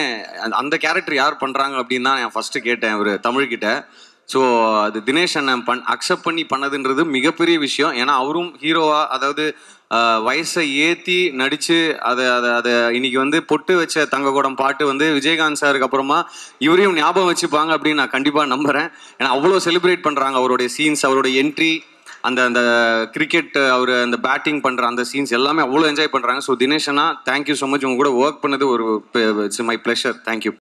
அந்த கேரக்டர் யார் பண்ணுறாங்க அப்படின்னு தான் நான் ஃபஸ்ட்டு கேட்டேன் ஒரு தமிழ்கிட்ட. ஸோ அது தினேஷ் அண்ணன் அக்செப்ட் பண்ணி பண்ணதுன்றது மிகப்பெரிய விஷயம். ஏன்னா அவரும் ஹீரோவாக, அதாவது வயசை ஏற்றி நடித்து அதை இன்னைக்கு வந்து பொட்டு வச்ச தங்கக்கூடம் பாட்டு வந்து விஜயகாந்த் சாருக்கு அப்புறமா இவரையும் ஞாபகம் வச்சுப்பாங்க அப்படின்னு நான் கண்டிப்பாக நம்புகிறேன். ஏன்னா அவ்வளோ செலிப்ரேட் பண்ணுறாங்க அவருடைய சீன்ஸ், அவருடைய என்ட்ரி, அந்த கிரிக்கெட் அவர் அந்த பேட்டிங் பண்ணுற அந்த சீன்ஸ் எல்லாமே அவ்வளோ என்ஜாய் பண்ணுறாங்க. ஸோ தினேஷ் அண்ணா, தேங்க்யூ ஸோ மச். உங்க கூட ஒர்க் பண்ணது இட்ஸ் மை ப்ளஷர். தேங்க்யூ.